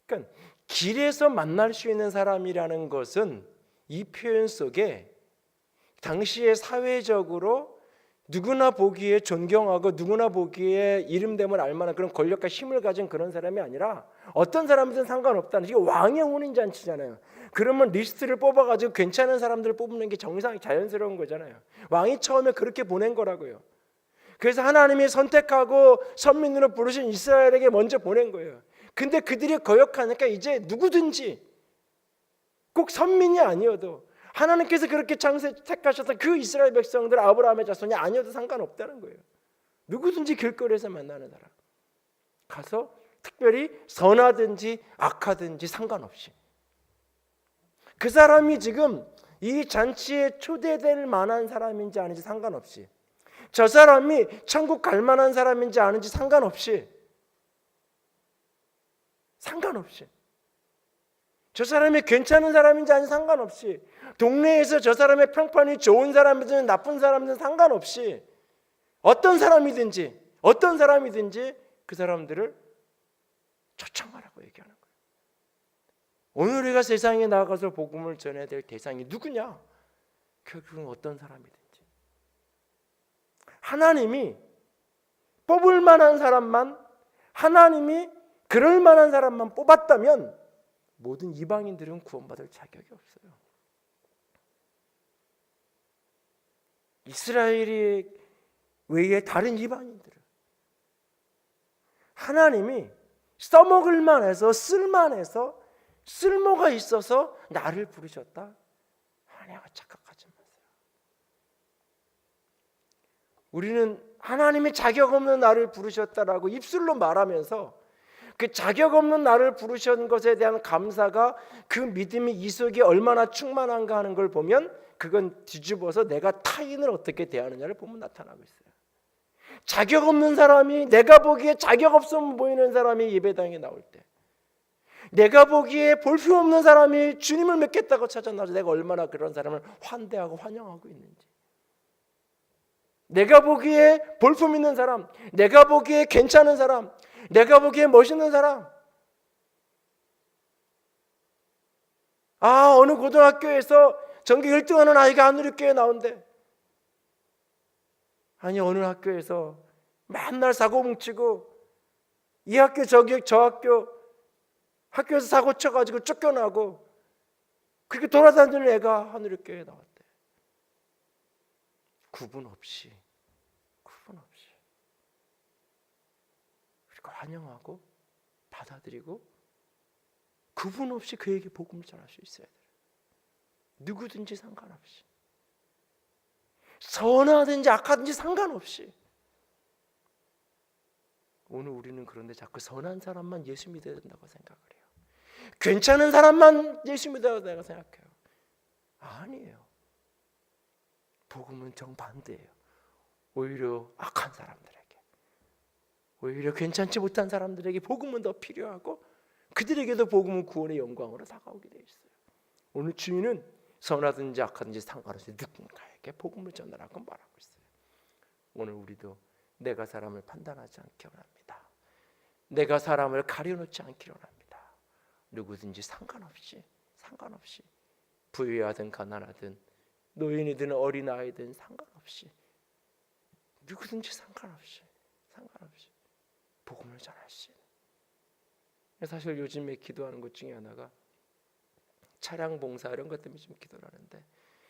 그러니까 길에서 만날 수 있는 사람이라는 것은 이 표현 속에 당시에 사회적으로 누구나 보기에 존경하고 누구나 보기에 이름됨을 알만한 그런 권력과 힘을 가진 그런 사람이 아니라 어떤 사람이든 상관없다는, 이게 왕의 혼인잔치잖아요. 그러면 리스트를 뽑아가지고 괜찮은 사람들을 뽑는 게 정상이 자연스러운 거잖아요. 왕이 처음에 그렇게 보낸 거라고요. 그래서 하나님이 선택하고 선민으로 부르신 이스라엘에게 먼저 보낸 거예요. 근데 그들이 거역하니까 이제 누구든지, 꼭 선민이 아니어도 하나님께서 그렇게 택하셨던 그 이스라엘 백성들, 아브라함의 자손이 아니어도 상관없다는 거예요. 누구든지 길거리에서 만나는 사람 가서, 특별히 선하든지 악하든지 상관없이 그 사람이 지금 이 잔치에 초대될 만한 사람인지 아닌지 상관없이, 저 사람이 천국 갈 만한 사람인지 아닌지 상관없이 저 사람이 괜찮은 사람인지 아닌지 상관없이, 동네에서 저 사람의 평판이 좋은 사람이든 나쁜 사람이든 상관없이 어떤 사람이든지 그 사람들을 초청하라고 얘기하는 거예요. 오늘 우리가 세상에 나가서 복음을 전해야 될 대상이 누구냐? 결국은 어떤 사람이든지 하나님이 뽑을 만한 사람만, 하나님이 그럴 만한 사람만 뽑았다면 모든 이방인들은 구원받을 자격이 없어요. 이스라엘이 외에 다른 이방인들은 하나님이 써먹을 만해서, 쓸만해서, 쓸모가 있어서 나를 부르셨다 하나님과 착각하지 마세요. 우리는 하나님이 자격 없는 나를 부르셨다라고 입술로 말하면서 그 자격 없는 나를 부르신 것에 대한 감사가, 그 믿음이 이 속에 얼마나 충만한가 하는 걸 보면 그건 뒤집어서 내가 타인을 어떻게 대하느냐를 보면 나타나고 있어요. 자격 없는 사람이, 내가 보기에 자격 없어 보이는 사람이 예배당에 나올 때, 내가 보기에 볼품없는 사람이 주님을 믿겠다고 찾아나서 내가 얼마나 그런 사람을 환대하고 환영하고 있는지, 내가 보기에 볼품 있는 사람, 내가 보기에 괜찮은 사람, 내가 보기에 멋있는 사람, 어느 고등학교에서 전교 1등하는 아이가 한우리교회에 나온대. 아니 어느 학교에서 맨날 사고 뭉치고 이 학교 저 학교 학교에서 사고 쳐가지고 쫓겨나고 그렇게 돌아다니는 애가 한우리교회에 나왔대. 구분 없이 그걸 환영하고 받아들이고 구분 없이 그에게 복음을 전할 수 있어야 돼요. 누구든지 상관없이, 선하든지 악하든지 상관없이. 오늘 우리는 그런데 자꾸 선한 사람만 예수 믿어야 된다고 생각을 해요. 괜찮은 사람만 예수 믿어야 된다고 생각해요. 아니에요. 복음은 정반대예요. 오히려 악한 사람들에게, 오히려 괜찮지 못한 사람들에게 복음은 더 필요하고 그들에게도 복음은 구원의 영광으로 다가오게 되어 있어요. 오늘 주인은 선하든지 악하든지 상관없이 누군가에게 복음을 전하라고 말하고 있어요. 오늘 우리도 내가 사람을 판단하지 않기 원합니다. 내가 사람을 가려놓지 않기 원합니다. 누구든지 상관없이 부유하든 가난하든 노인이든 어린아이든 상관없이 누구든지 상관없이 복음을 전할 수 있는. 사실 요즘에 기도하는 것 중에 하나가 차량 봉사 이런 것 때문에 좀 기도를 하는데,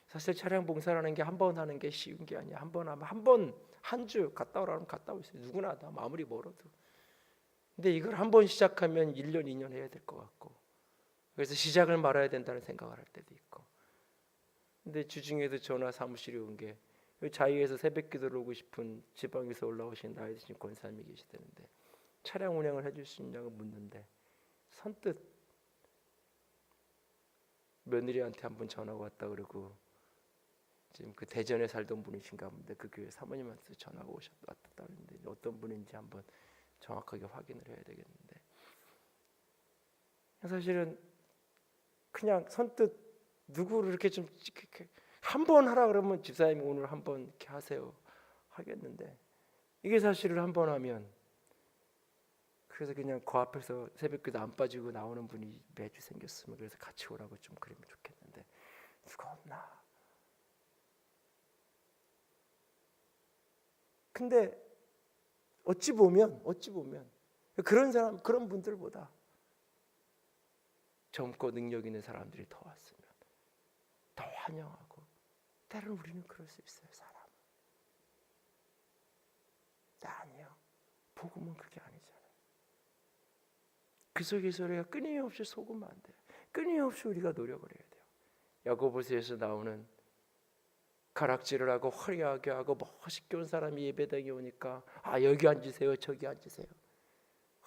사실 차량 봉사라는 게 한 번 하는 게 쉬운 게 아니야. 한 번 하면 한 주 갔다 오라면 갔다 올 수 있어요. 누구나 다 아무리 멀어도. 근데 이걸 한 번 시작하면 1년 2년 해야 될 것 같고, 그래서 시작을 말아야 된다는 생각을 할 때도 있고. 근데 주중에도 전화 사무실에 온 게 자유에서 새벽 기도를 오고 싶은 지방에서 올라오신 나이 드신 권사님이 계시다는데 차량 운행을 해줄 수 있냐고 묻는데 선뜻 며느리한테 한번 전화가 왔다 그러고, 지금 그 대전에 살던 분이신가 본데 그 교회 사모님한테 전화가 왔다 그랬는데 어떤 분인지 한번 정확하게 확인을 해야 되겠는데, 사실은 그냥 선뜻 누구를 이렇게 좀 한 번 하라 그러면 집사님이 오늘 한번 이렇게 하세요 하겠는데, 이게 사실은 한 번 하면, 그래서 그냥 그 앞에서 새벽기도 안 빠지고 나오는 분이 매주 생겼으면 그래서 같이 오라고 좀 그러면 좋겠는데 누가 없나? 근데 어찌 보면 그런 사람, 그런 분들보다 젊고 능력 있는 사람들이 더 왔으면 더 환영하고, 때로는 우리는 그럴 수 있어요. 사람은. 아니요. 복음은 그게 아니잖아요. 그 속에서 우리가 끊임없이 속으면 안 돼요. 끊임없이 우리가 노력을 해야 돼요. 야고보서에서 나오는 가락질을 하고 화려하게 하고 멋있게 온 사람이 예배당에 오니까 여기 앉으세요 저기 앉으세요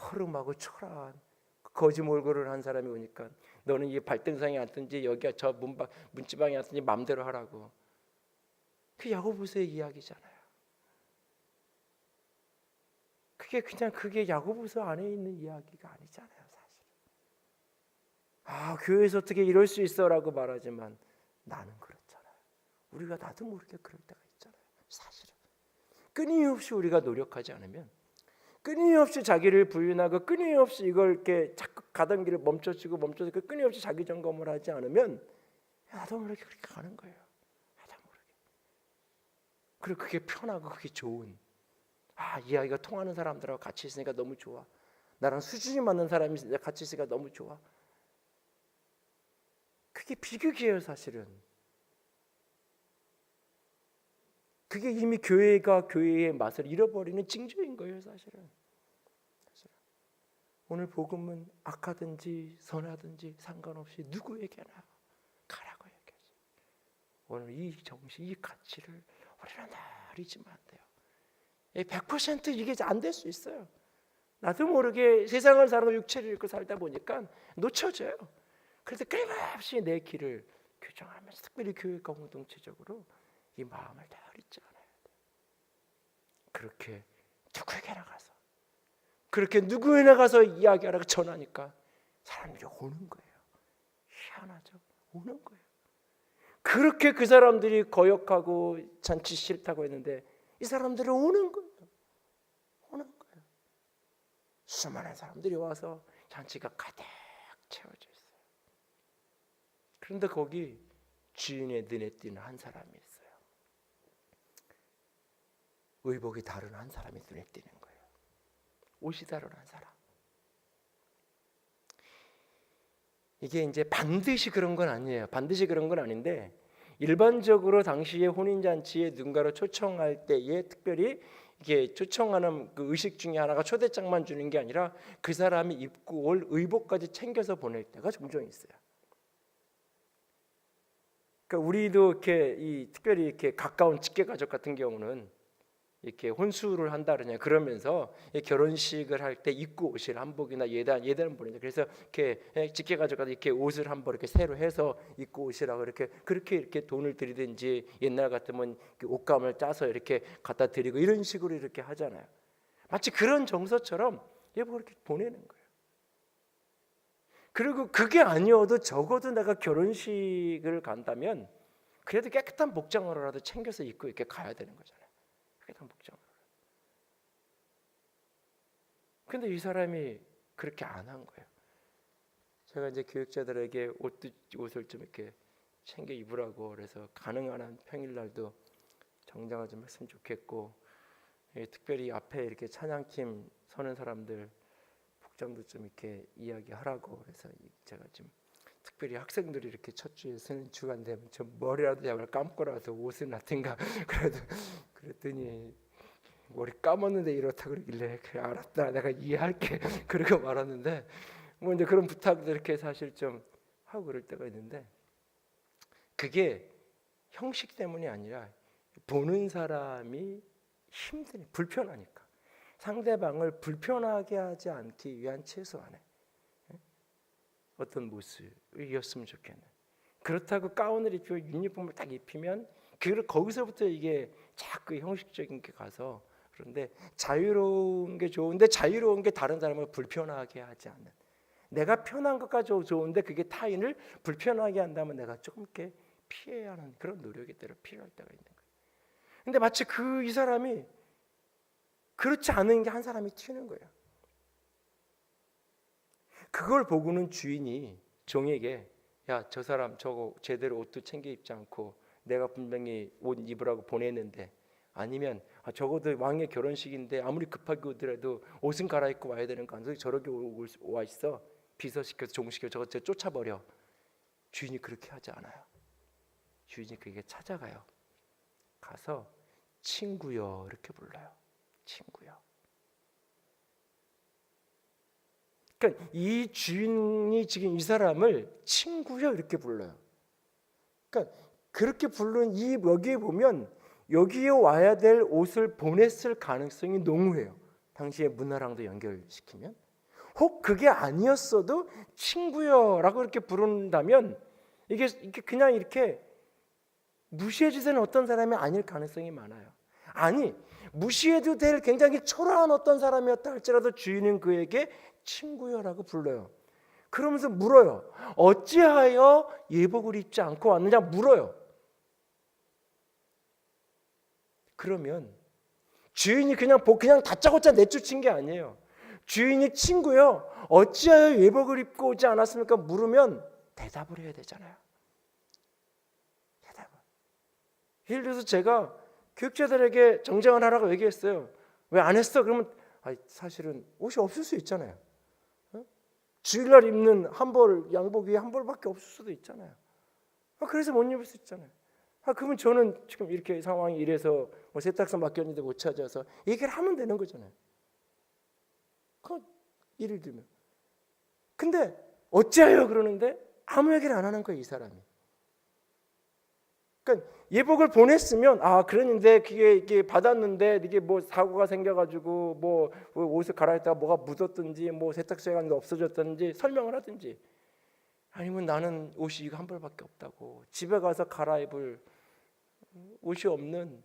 허름하고 초라한 거지 몰골을 한 사람이 오니까 너는 이 발등상에 앉든지 여기 저 문지방에 앉든지 마음대로 하라고. 그 야고보서의 이야기잖아요. 그게 야고보서 안에 있는 이야기가 아니잖아요. 사실 교회에서 어떻게 이럴 수 있어라고 말하지만 나는 그렇잖아요. 우리가 나도 모르게 그럴 때가 있잖아요. 사실은 끊임없이 우리가 노력하지 않으면, 끊임없이 자기를 부인하고 끊임없이 이걸 이렇게 자꾸 가던 길을 멈춰지고 끊임없이 자기 점검을 하지 않으면 나도 모르게 그렇게 가는 거예요. 나도 모르게. 그리고 그게 편하고 그게 좋은, 이야기가 통하는 사람들하고 같이 있으니까 너무 좋아. 나랑 수준이 맞는 사람이 같이 있으니까 너무 좋아. 그게 비극이에요. 사실은 그게 이미 교회가 교회의 맛을 잃어버리는 징조인 거예요. 사실은 오늘 복음은 악하든지 선하든지 상관없이 누구에게나 가라고 얘기하죠. 오늘 이 정신, 이 가치를 우리는 늘 잊으면 안 돼요. 100% 이게 안 될 수 있어요. 나도 모르게 세상을 살고 육체를 입고 살다 보니까 놓쳐져요. 그래서 끊임없이 내 길을 교정하면서, 특별히 교회가 공동체적으로 이 마음을 다 잊지 않아야 돼요. 그렇게 누구에게나 가서, 그렇게 누구에나 가서 이야기하라고 전하니까 사람들이 오는 거예요. 희한하죠? 오는 거예요. 그렇게 그 사람들이 거역하고 잔치 싫다고 했는데 이 사람들은 오는 거예요. 수많은 사람들이 와서 잔치가 가득 채워져 있어요. 그런데 거기 주인의 눈에 띄는 한 사람이 있어요. 의복이 다른 한 사람이 눈에 띄는 거예요. 옷이 다른 한 사람. 이게 이제 반드시 그런 건 아니에요. 반드시 그런 건 아닌데, 일반적으로 당시의 혼인잔치에 누군가를 초청할 때에 특별히 이게 초청하는 그 의식 중에 하나가 초대장만 주는 게 아니라 그 사람이 입고 올 의복까지 챙겨서 보낼 때가 종종 있어요. 그러니까 우리도 이렇게 특별히 이렇게 가까운 직계 가족 같은 경우는 이렇게 혼수를 한다 그러면서 결혼식을 할 때 입고 오실 한복이나 예단을 보내죠. 그래서 이렇게 직계 가족한테 이렇게 옷을 한번 이렇게 새로 해서 입고 오시라고 그렇게 돈을 드리든지 옛날 같으면 옷감을 짜서 이렇게 갖다 드리고 이런 식으로 이렇게 하잖아요. 마치 그런 정서처럼 예복을 이렇게 보내는 거예요. 그리고 그게 아니어도 적어도 내가 결혼식을 간다면 그래도 깨끗한 복장으로라도 챙겨서 입고 이렇게 가야 되는 거잖아요. 깨끗한 복장으로. 근데 이 사람이 그렇게 안 한 거예요. 제가 이제 교육자들에게 옷을 좀 이렇게 챙겨 입으라고 그래서 가능한 한 평일날도 정장을 좀 했으면 좋겠고, 특별히 앞에 이렇게 찬양팀 서는 사람들 복장도 좀 이렇게 이야기하라고 그래서 제가 좀 특별히 학생들이 이렇게 첫 주에 서는 주간 되면 좀 머리라도 잡을 감고라도 옷을 놨든가 그랬더니 머리 감았는데 이렇다 그러길래 그래 알았다 내가 이해할게 그러고 말았는데, 뭐 이제 그런 부탁도 이렇게 사실 좀 하고 그럴 때가 있는데, 그게 형식 때문이 아니라 보는 사람이 불편하니까 상대방을 불편하게 하지 않기 위한 최소한의 어떤 모습이었으면 좋겠네. 그렇다고 가운을 입히고 유니폼을 딱 입히면 거기서부터 이게 자꾸 형식적인 게 가서, 그런데 자유로운 게 좋은데 자유로운 게 다른 사람을 불편하게 하지 않는, 내가 편한 것까지 좋은데 그게 타인을 불편하게 한다면 내가 조금 이렇게 피해야 하는 그런 노력이 때로 필요할 때가 있는 거예요. 근데 마치 이 사람이 그렇지 않은 게 한 사람이 튀는 거예요. 그걸 보고는 주인이 종에게 야, 저 사람 저거 제대로 옷도 챙겨 입지 않고 내가 분명히 옷 입으라고 보냈는데, 아니면 적어도 왕의 결혼식인데 아무리 급하게 오더라도 옷은 갈아입고 와야 되는 거 아니야? 저렇게 와 있어. 비서시켜서 종시켜 저거 쫓아버려. 주인이 그렇게 하지 않아요. 주인이 그에게 찾아가요. 가서 친구여 이렇게 불러요. 친구여. 그러니까 이 주인이 지금 이 사람을 친구여 이렇게 불러요. 그러니까 그렇게 부른 여기에 보면 여기에 와야 될 옷을 보냈을 가능성이 농후해요. 당시의 문화랑도 연결시키면, 혹 그게 아니었어도 친구여라고 이렇게 부른다면 이게 그냥 이렇게 무시해 주는 어떤 사람이 아닐 가능성이 많아요. 아니, 무시해도 될 굉장히 초라한 어떤 사람이었다 할지라도 주인은 그에게 친구여라고 불러요. 그러면서 물어요. 어찌하여 예복을 입지 않고 왔느냐 물어요. 그러면 주인이 그냥 다짜고짜 내쫓은 게 아니에요. 주인이 친구여 어찌하여 예복을 입고 오지 않았습니까? 물으면 대답을 해야 되잖아요. 대답을. 예를 들어서 제가 교육자들에게 정장을 하라고 얘기했어요. 왜 안 했어? 그러면 사실은 옷이 없을 수 있잖아요. 주일날 입는 양복 위에 한 벌밖에 없을 수도 있잖아요. 그래서 못 입을 수 있잖아요. 그러면 저는 지금 이렇게 상황이 이래서 세탁소 맡겼는데 못 찾아서 얘기를 하면 되는 거잖아요. 예를 들면. 근데 어찌하여 그러는데 아무 얘기를 안 하는 거예요, 이 사람이. 그러니까 예복을 보냈으면 그랬는데 이게 받았는데 이게 뭐 사고가 생겨가지고 뭐 옷을 갈아입다가 뭐가 묻었든지 뭐 세탁소에 갔는데 없어졌든지 설명을 하든지, 아니면 나는 옷이 이거 한 벌밖에 없다고, 집에 가서 갈아입을 옷이 없는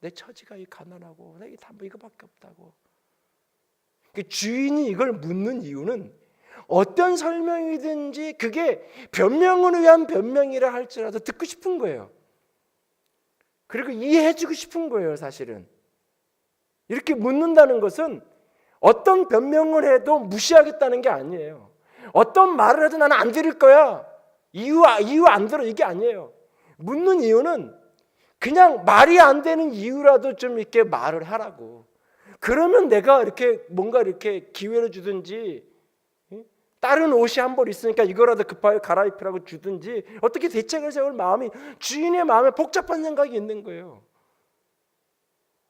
내 처지가 가난하고 나 이거밖에 없다고. 주인이 이걸 묻는 이유는 어떤 설명이든지 그게 변명을 위한 변명이라 할지라도 듣고 싶은 거예요. 그리고 이해해주고 싶은 거예요. 사실은 이렇게 묻는다는 것은 어떤 변명을 해도 무시하겠다는 게 아니에요. 어떤 말을 해도 나는 안 들을 거야, 이유 안 들어, 이게 아니에요. 묻는 이유는 그냥 말이 안 되는 이유라도 좀 이렇게 말을 하라고. 그러면 내가 이렇게 뭔가 이렇게 기회를 주든지, 다른 옷이 한 벌 있으니까 이거라도 급하게 갈아입히라고 주든지 어떻게 대책을 세울 마음이, 주인의 마음에 복잡한 생각이 있는 거예요.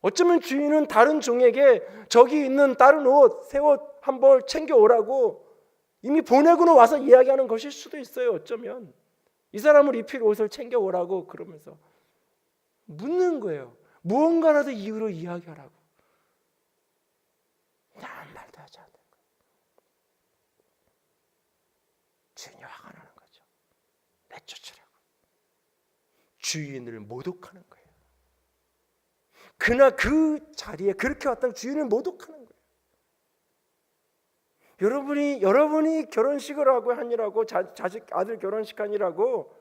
어쩌면 주인은 다른 종에게 저기 있는 다른 옷, 새 옷 한 벌 챙겨오라고 이미 보내고는 와서 이야기하는 것일 수도 있어요. 어쩌면 이 사람을 입힐 옷을 챙겨오라고 그러면서 묻는 거예요. 무언가라도 이유로 이야기하라고. 아무 말도 하지 않는 거예요. 주인이 화가 나는 거죠. 내쫓으라고. 주인을 모독하는 거예요. 그날 그 자리에 그렇게 왔다면 주인을 모독하는 거예요. 여러분이 결혼식을 하고 하니라고 자식 아들 결혼식 하니라고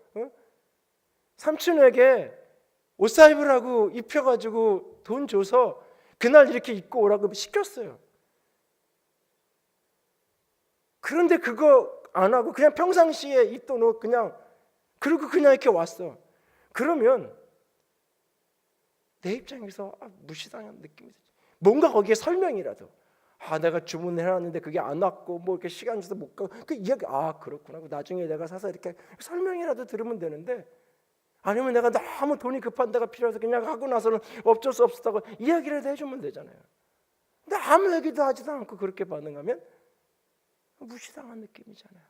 삼촌에게 옷 사입으라고 입혀가지고 돈 줘서 그날 이렇게 입고 오라고 시켰어요. 그런데 그거 안 하고 그냥 평상시에 입던 옷 그리고 그냥 이렇게 왔어. 그러면 내 입장에서 무시당한 느낌이 들지. 뭔가 거기에 설명이라도 내가 주문해놨는데 그게 안 왔고 뭐 이렇게 시간 줘서 못 가고 그 이야기 그렇구나. 나중에 내가 사서 이렇게 설명이라도 들으면 되는데 아니면 내가 너무 돈이 급한 데가 필요해서 그냥 하고 나서는 어쩔 수 없었다고 이야기를 해주면 되잖아요. 근데 아무 얘기도 하지도 않고 그렇게 반응하면 무시당한 느낌이잖아요.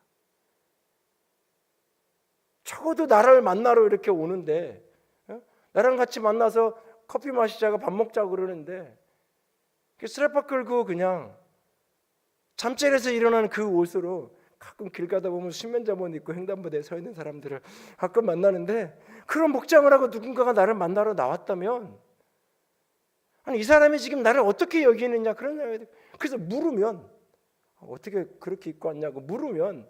적어도 나를 만나러 이렇게 오는데 나랑 같이 만나서 커피 마시자고 밥 먹자고 그러는데 스트랩바 끌고 그냥 잠자리에서 일어나는 그 옷으로 가끔 길 가다 보면 수면잠옷 입고 횡단보도에 서 있는 사람들을 가끔 만나는데 그런 복장을 하고 누군가가 나를 만나러 나왔다면 이 사람이 지금 나를 어떻게 여기느냐 그런 생각이 들어요. 그래서 물으면 어떻게 그렇게 입고 왔냐고 물으면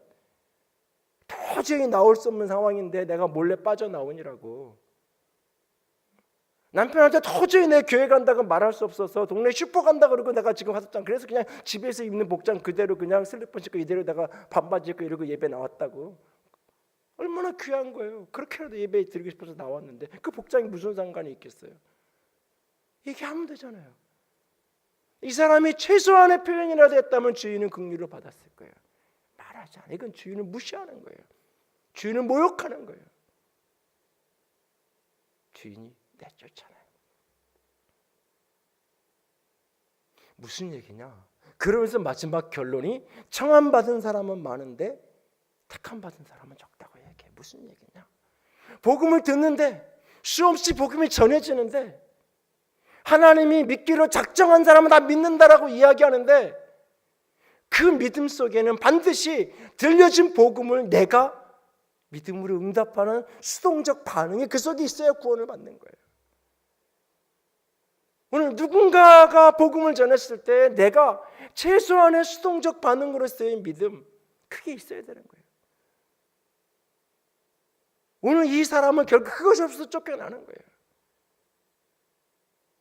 도저히 나올 수 없는 상황인데 내가 몰래 빠져나오니라고. 남편한테 도저히 내 교회 간다고 말할 수 없어서 동네 슈퍼 간다 그러고 내가 지금 왔었잖아. 그래서 그냥 집에서 입는 복장 그대로 그냥 슬리퍼 신고 이대로 내가 반바지 입고 이러고 예배 나왔다고. 얼마나 귀한 거예요. 그렇게라도 예배 드리고 싶어서 나왔는데 그 복장이 무슨 상관이 있겠어요. 얘기하면 되잖아요. 이 사람이 최소한의 표현이라도 했다면 주인은 긍휼을 받았을 거예요. 말하지 않아. 이건 주인을 무시하는 거예요. 주인을 모욕하는 거예요. 주인이 내쫓잖아요. 무슨 얘기냐? 그러면서 마지막 결론이 청함받은 사람은 많은데 택함받은 사람은 적다고 얘기해. 무슨 얘기냐? 복음을 듣는데 수없이 복음이 전해지는데 하나님이 믿기로 작정한 사람은 다 믿는다라고 이야기하는데 그 믿음 속에는 반드시 들려진 복음을 내가 믿음으로 응답하는 수동적 반응이 그 속에 있어야 구원을 받는 거예요. 오늘 누군가가 복음을 전했을 때 내가 최소한의 수동적 반응으로서의 믿음 그게 있어야 되는 거예요. 오늘 이 사람은 결국 그것이 없어서 쫓겨나는 거예요.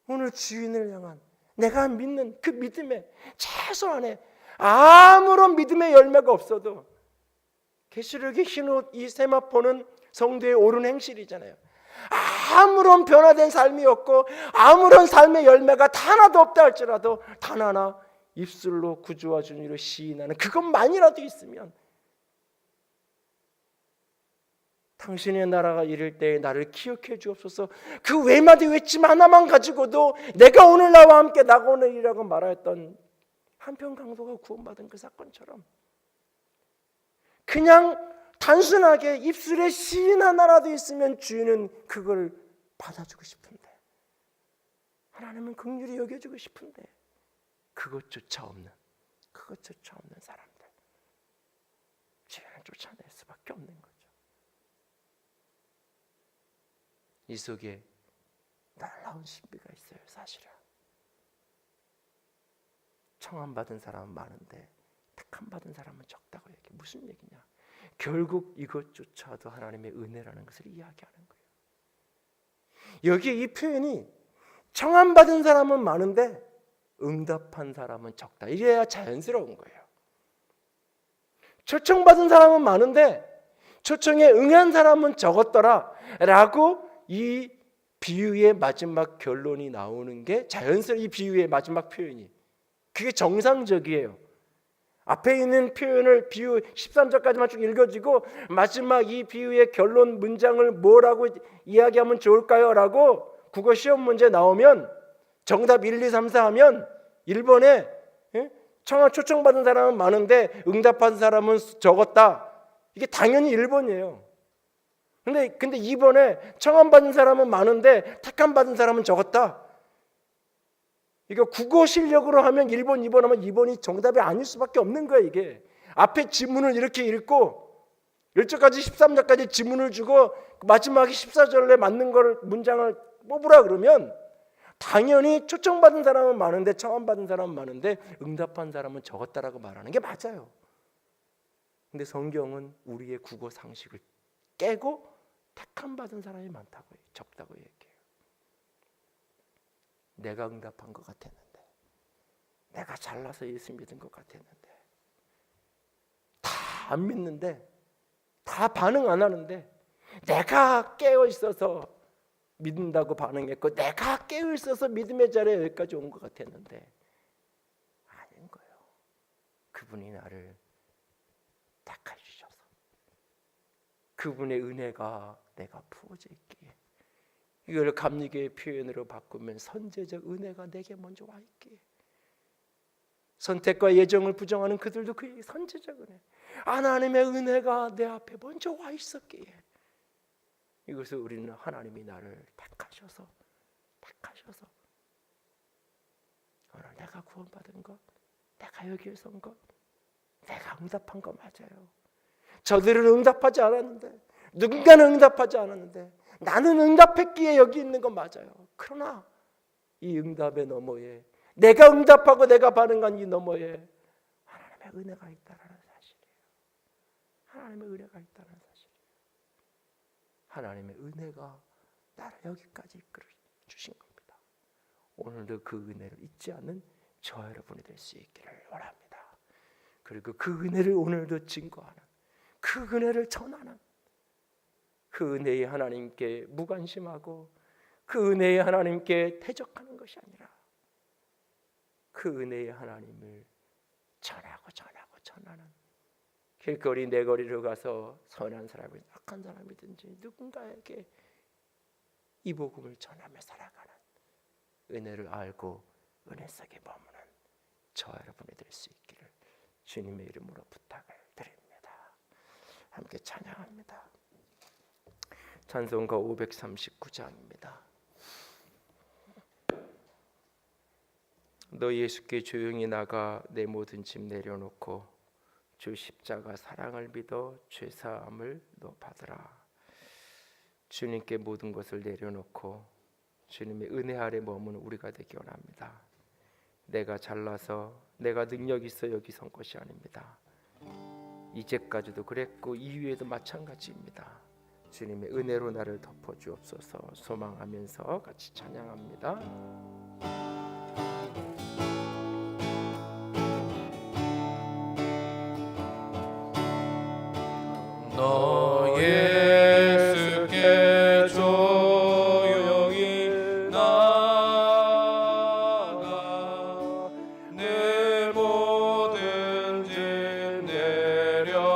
오늘 주인을 향한 내가 믿는 그 믿음의 최소한의 아무런 믿음의 열매가 없어도 계시록의 흰옷 이 세마포는 성도의 옳은 행실이잖아요. 아무런 변화된 삶이 없고 아무런 삶의 열매가 하나도 없다 할지라도 단 하나 입술로 구주와 주님으로 시인하는 그것만이라도 있으면 당신의 나라가 이를 때에 나를 기억해 주옵소서. 그 외마디 외침 하나만 가지고도 내가 오늘 나와 함께 나가오느니라고 말하였던 한편 강도가 구원받은 그 사건처럼 그냥 단순하게 입술에 시인 하나라도 있으면 주인은 그걸 받아주고 싶은데 하나님은 긍휼히 여겨주고 싶은데 그것조차 없는 사람들 주인을 쫓아낼 수밖에 없는 거죠. 이 속에 놀라운 신비가 있어요. 사실은 청함받은 사람은 많은데 택함받은 사람은 적다고 얘기해. 무슨 얘기냐? 결국 이것조차도 하나님의 은혜라는 것을 이야기하는 거예요. 여기에 이 표현이 청함받은 사람은 많은데 응답한 사람은 적다. 이래야 자연스러운 거예요. 초청받은 사람은 많은데 초청에 응한 사람은 적었더라 라고 이 비유의 마지막 결론이 나오는 게 자연스러운 이 비유의 마지막 표현이 그게 정상적이에요. 앞에 있는 표현을 비유 13절까지만 쭉 읽어지고 마지막 이 비유의 결론 문장을 뭐라고 이야기하면 좋을까요? 라고 국어 시험 문제 나오면 정답 1, 2, 3, 4 하면 1번에 청원 초청받은 사람은 많은데 응답한 사람은 적었다. 이게 당연히 1번이에요. 근데 2번에 청원받은 사람은 많은데 택함받은 사람은 적었다. 이거 국어 실력으로 하면 1번, 2번 하면 2번이 정답이 아닐 수밖에 없는 거예요. 이게 앞에 지문을 이렇게 읽고 1절까지 13절까지 지문을 주고 마지막에 14절에 맞는 걸 문장을 뽑으라 그러면 당연히 초청받은 사람은 많은데 청원받은 사람은 많은데 응답한 사람은 적었다라고 말하는 게 맞아요. 근데 성경은 우리의 국어 상식을 깨고 택함받은 사람이 많다고 적다고 얘기해요. 내가 응답한 것 같았는데, 내가 잘나서 예수 믿은 것 같았는데, 다 안 믿는데, 다 반응 안 하는데, 내가 깨어 있어서 믿는다고 반응했고, 내가 깨어 있어서 믿음의 자리에 여기까지 온 것 같았는데 아닌 거예요. 그분이 나를 닦아주셔서, 그분의 은혜가 내가 부어져 있기에, 이걸 감리교의 표현으로 바꾸면 선제적 은혜가 내게 먼저 와 있기에, 선택과 예정을 부정하는 그들도 그의 선제적 은혜, 하나님의 은혜가 내 앞에 먼저 와 있었기에, 이것을 우리는 하나님이 나를 택하셔서 오늘 내가 구원받은 것, 내가 여기에 선 것, 내가 응답한 거 맞아요. 저들은 응답하지 않았는데, 누군가는 응답하지 않았는데 나는 응답했기에 여기 있는 건 맞아요. 그러나 이 응답의 너머에, 내가 응답하고 내가 반응한 이 너머에 하나님의 은혜가 있다는 사실이에요. 하나님의 은혜가 있다는 사실이에요. 하나님의 은혜가 나를 여기까지 이끌어 주신 겁니다. 오늘도 그 은혜를 잊지 않는 저 여러분이 될 수 있기를 원합니다. 그리고 그 은혜를 오늘도 증거하는, 그 은혜를 전하는, 그 은혜의 하나님께 무관심하고 그 은혜의 하나님께 대적하는 것이 아니라 그 은혜의 하나님을 전하는, 길거리 내거리로 가서 선한 사람이 악한 사람이든지 누군가에게 이 복음을 전하며 살아가는, 은혜를 알고 은혜 속에 머무는 저 여러분이 될 수 있기를 주님의 이름으로 부탁을 드립니다. 함께 찬양합니다. 찬송가 539장입니다. 너 예수께 조용히 나가 내 모든 짐 내려놓고 주 십자가 사랑을 믿어 죄사함을 너 받으라. 주님께 모든 것을 내려놓고 주님의 은혜 아래 머무는 우리가 되기 원합니다. 내가 잘나서 내가 능력 있어 여기 선 것이 아닙니다. 이제까지도 그랬고 이후에도 마찬가지입니다. 주님의 은혜로 나를 덮어주옵소서. 소망하면서 같이 찬양합니다. 너 예수께 조용히 나가 내 모든 짐 내려놓고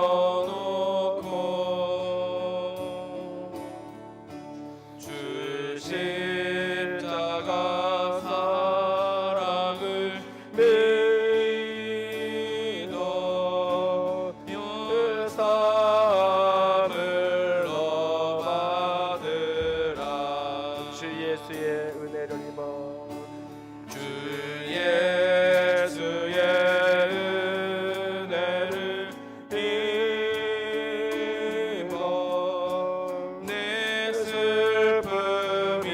주 십자가 사랑을 믿어 사함을 너 받으라. 주 예수의 은혜를 입어, 주 예수의 은혜를 입어 내 슬픔이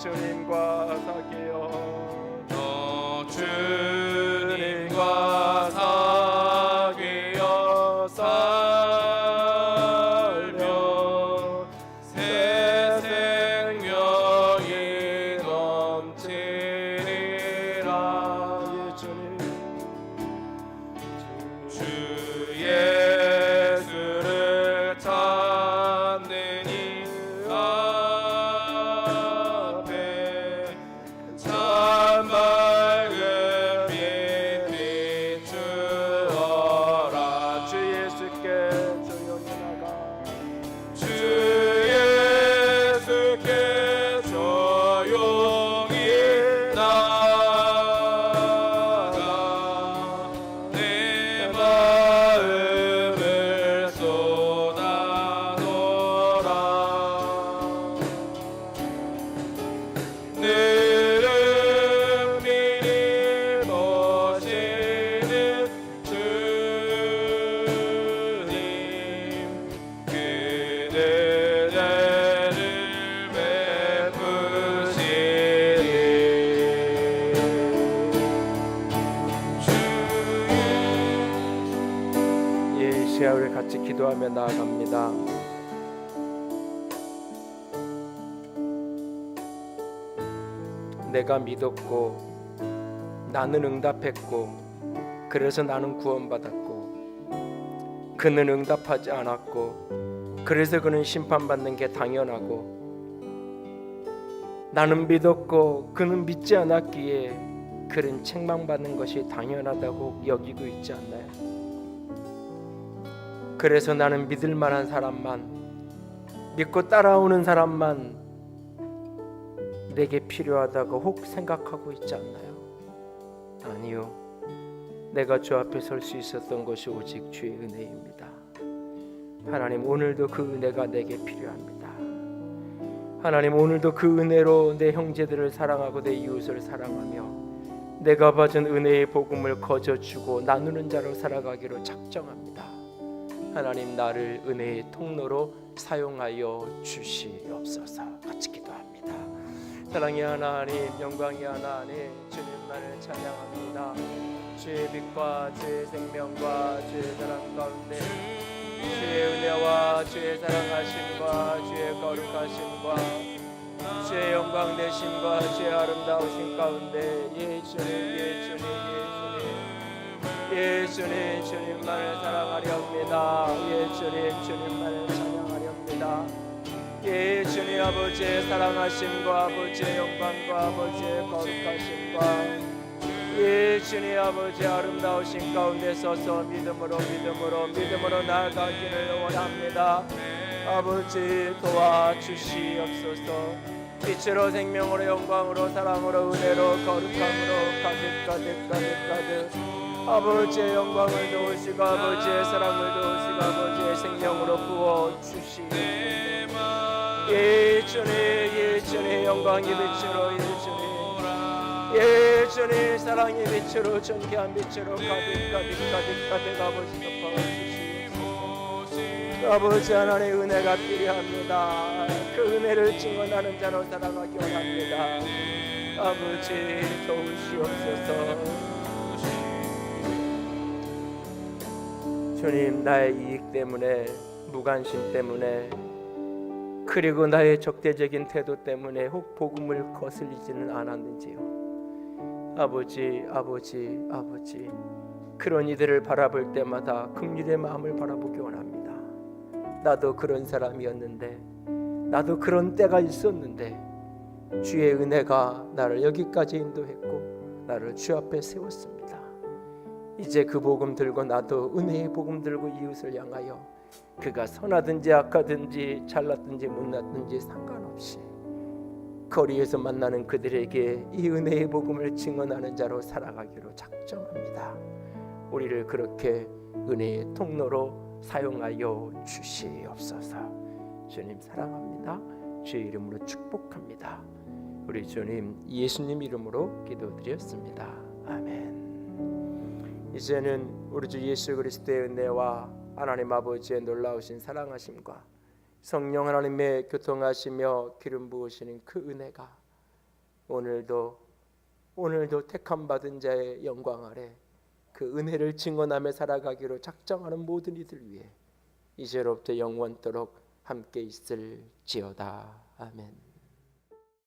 주님과 사귀어 너 주님과 사귀어 살며 새 생명이 넘치리라. 주 예수를 찾느니 앞에 참 밝은 빛 비추어라. 주 예수께 조용히 나가 주 예수께 조용히 나가 내 마음을 쏟아놓으라. 늘은 미리 보시는 주님 그대를 베푸시리. 예, 이 시간 우리 같이 기도하며 나아갑니다. 내가 믿었고 나는 응답했고 그래서 나는 구원받았고 그는 응답하지 않았고 그래서 그는 심판받는 게 당연하고 나는 믿었고 그는 믿지 않았기에 그는 책망받는 것이 당연하다고 여기고 있지 않나요? 그래서 나는 믿을 만한 사람만 믿고 따라오는 사람만 내게 필요하다고 혹 생각하고 있지 않나요? 아니요. 내가 주 앞에 설 수 있었던 것이 오직 주의 은혜입니다. 하나님 오늘도 그 은혜가 내게 필요합니다. 하나님 오늘도 그 은혜로 내 형제들을 사랑하고 내 이웃을 사랑하며 내가 받은 은혜의 복음을 거저주고 나누는 자로 살아가기로 작정합니다. 하나님 나를 은혜의 통로로 사용하여 주시옵소서. 같이 기도합니다. 사랑의 하나님, 영광의 하나님, 주님만을 찬양합니다. 주의 빛과 주의 생명과 주의 사랑 가운데 주의 은혜와 주의 사랑하심과 주의 거룩하심과 주의 영광 되심과 주의 아름다우신 가운데 예수님 예수님 예수님 예수님 주님만을 사랑하렵니다. 예수님 주님만을 찬양하렵니다. 예수님 아버지의 사랑하심과 아버지의 영광과 아버지의 거룩하심과 예수님 아버지 아름다우신 가운데 서서 믿음으로 나아가기를 원합니다. 아버지 도와주시옵소서. 빛으로 생명으로 영광으로 사랑으로 은혜로 거룩함으로 가득 아버지의 영광을 도우시고 아버지의 사랑을 도우시고 아버지의 생명으로 부어주시옵소서. 예수님 영광의 빛으로 예수님 사랑의 빛으로 존귀한 빛으로 가득 아버지 덮어주시옵소서. 아버지 하나님의 은혜가 필요합니다. 그 은혜를 증언하는 자로 살아가기 원합니다. 아버지 도우시옵소서. 주님 나의 이익 때문에 무관심 때문에 그리고 나의 적대적인 태도 때문에 혹 복음을 거슬리지는 않았는지요. 아버지 그런 이들을 바라볼 때마다 긍휼의 마음을 바라보기 원합니다. 나도 그런 사람이었는데 나도 그런 때가 있었는데 주의 은혜가 나를 여기까지 인도했고 나를 주 앞에 세웠습니다. 이제 그 복음 들고 나도 은혜의 복음 들고 이웃을 향하여 그가 선하든지 악하든지 잘났든지 못났든지 상관없이 거리에서 만나는 그들에게 이 은혜의 복음을 증언하는 자로 살아가기로 작정합니다. 우리를 그렇게 은혜의 통로로 사용하여 주시옵소서. 주님 사랑합니다. 주의 이름으로 축복합니다. 우리 주님 예수님 이름으로 기도드렸습니다. 아멘. 이제는 우리 주 예수 그리스도의 은혜와 하나님 아버지의 놀라우신 사랑하심과 성령 하나님의 교통하시며 기름 부으시는 그 은혜가 오늘도 택함 받은 자의 영광 아래 그 은혜를 증언하며 살아가기로 작정하는 모든 이들 위해 이제로부터 영원토록 함께 있을지어다. 아멘.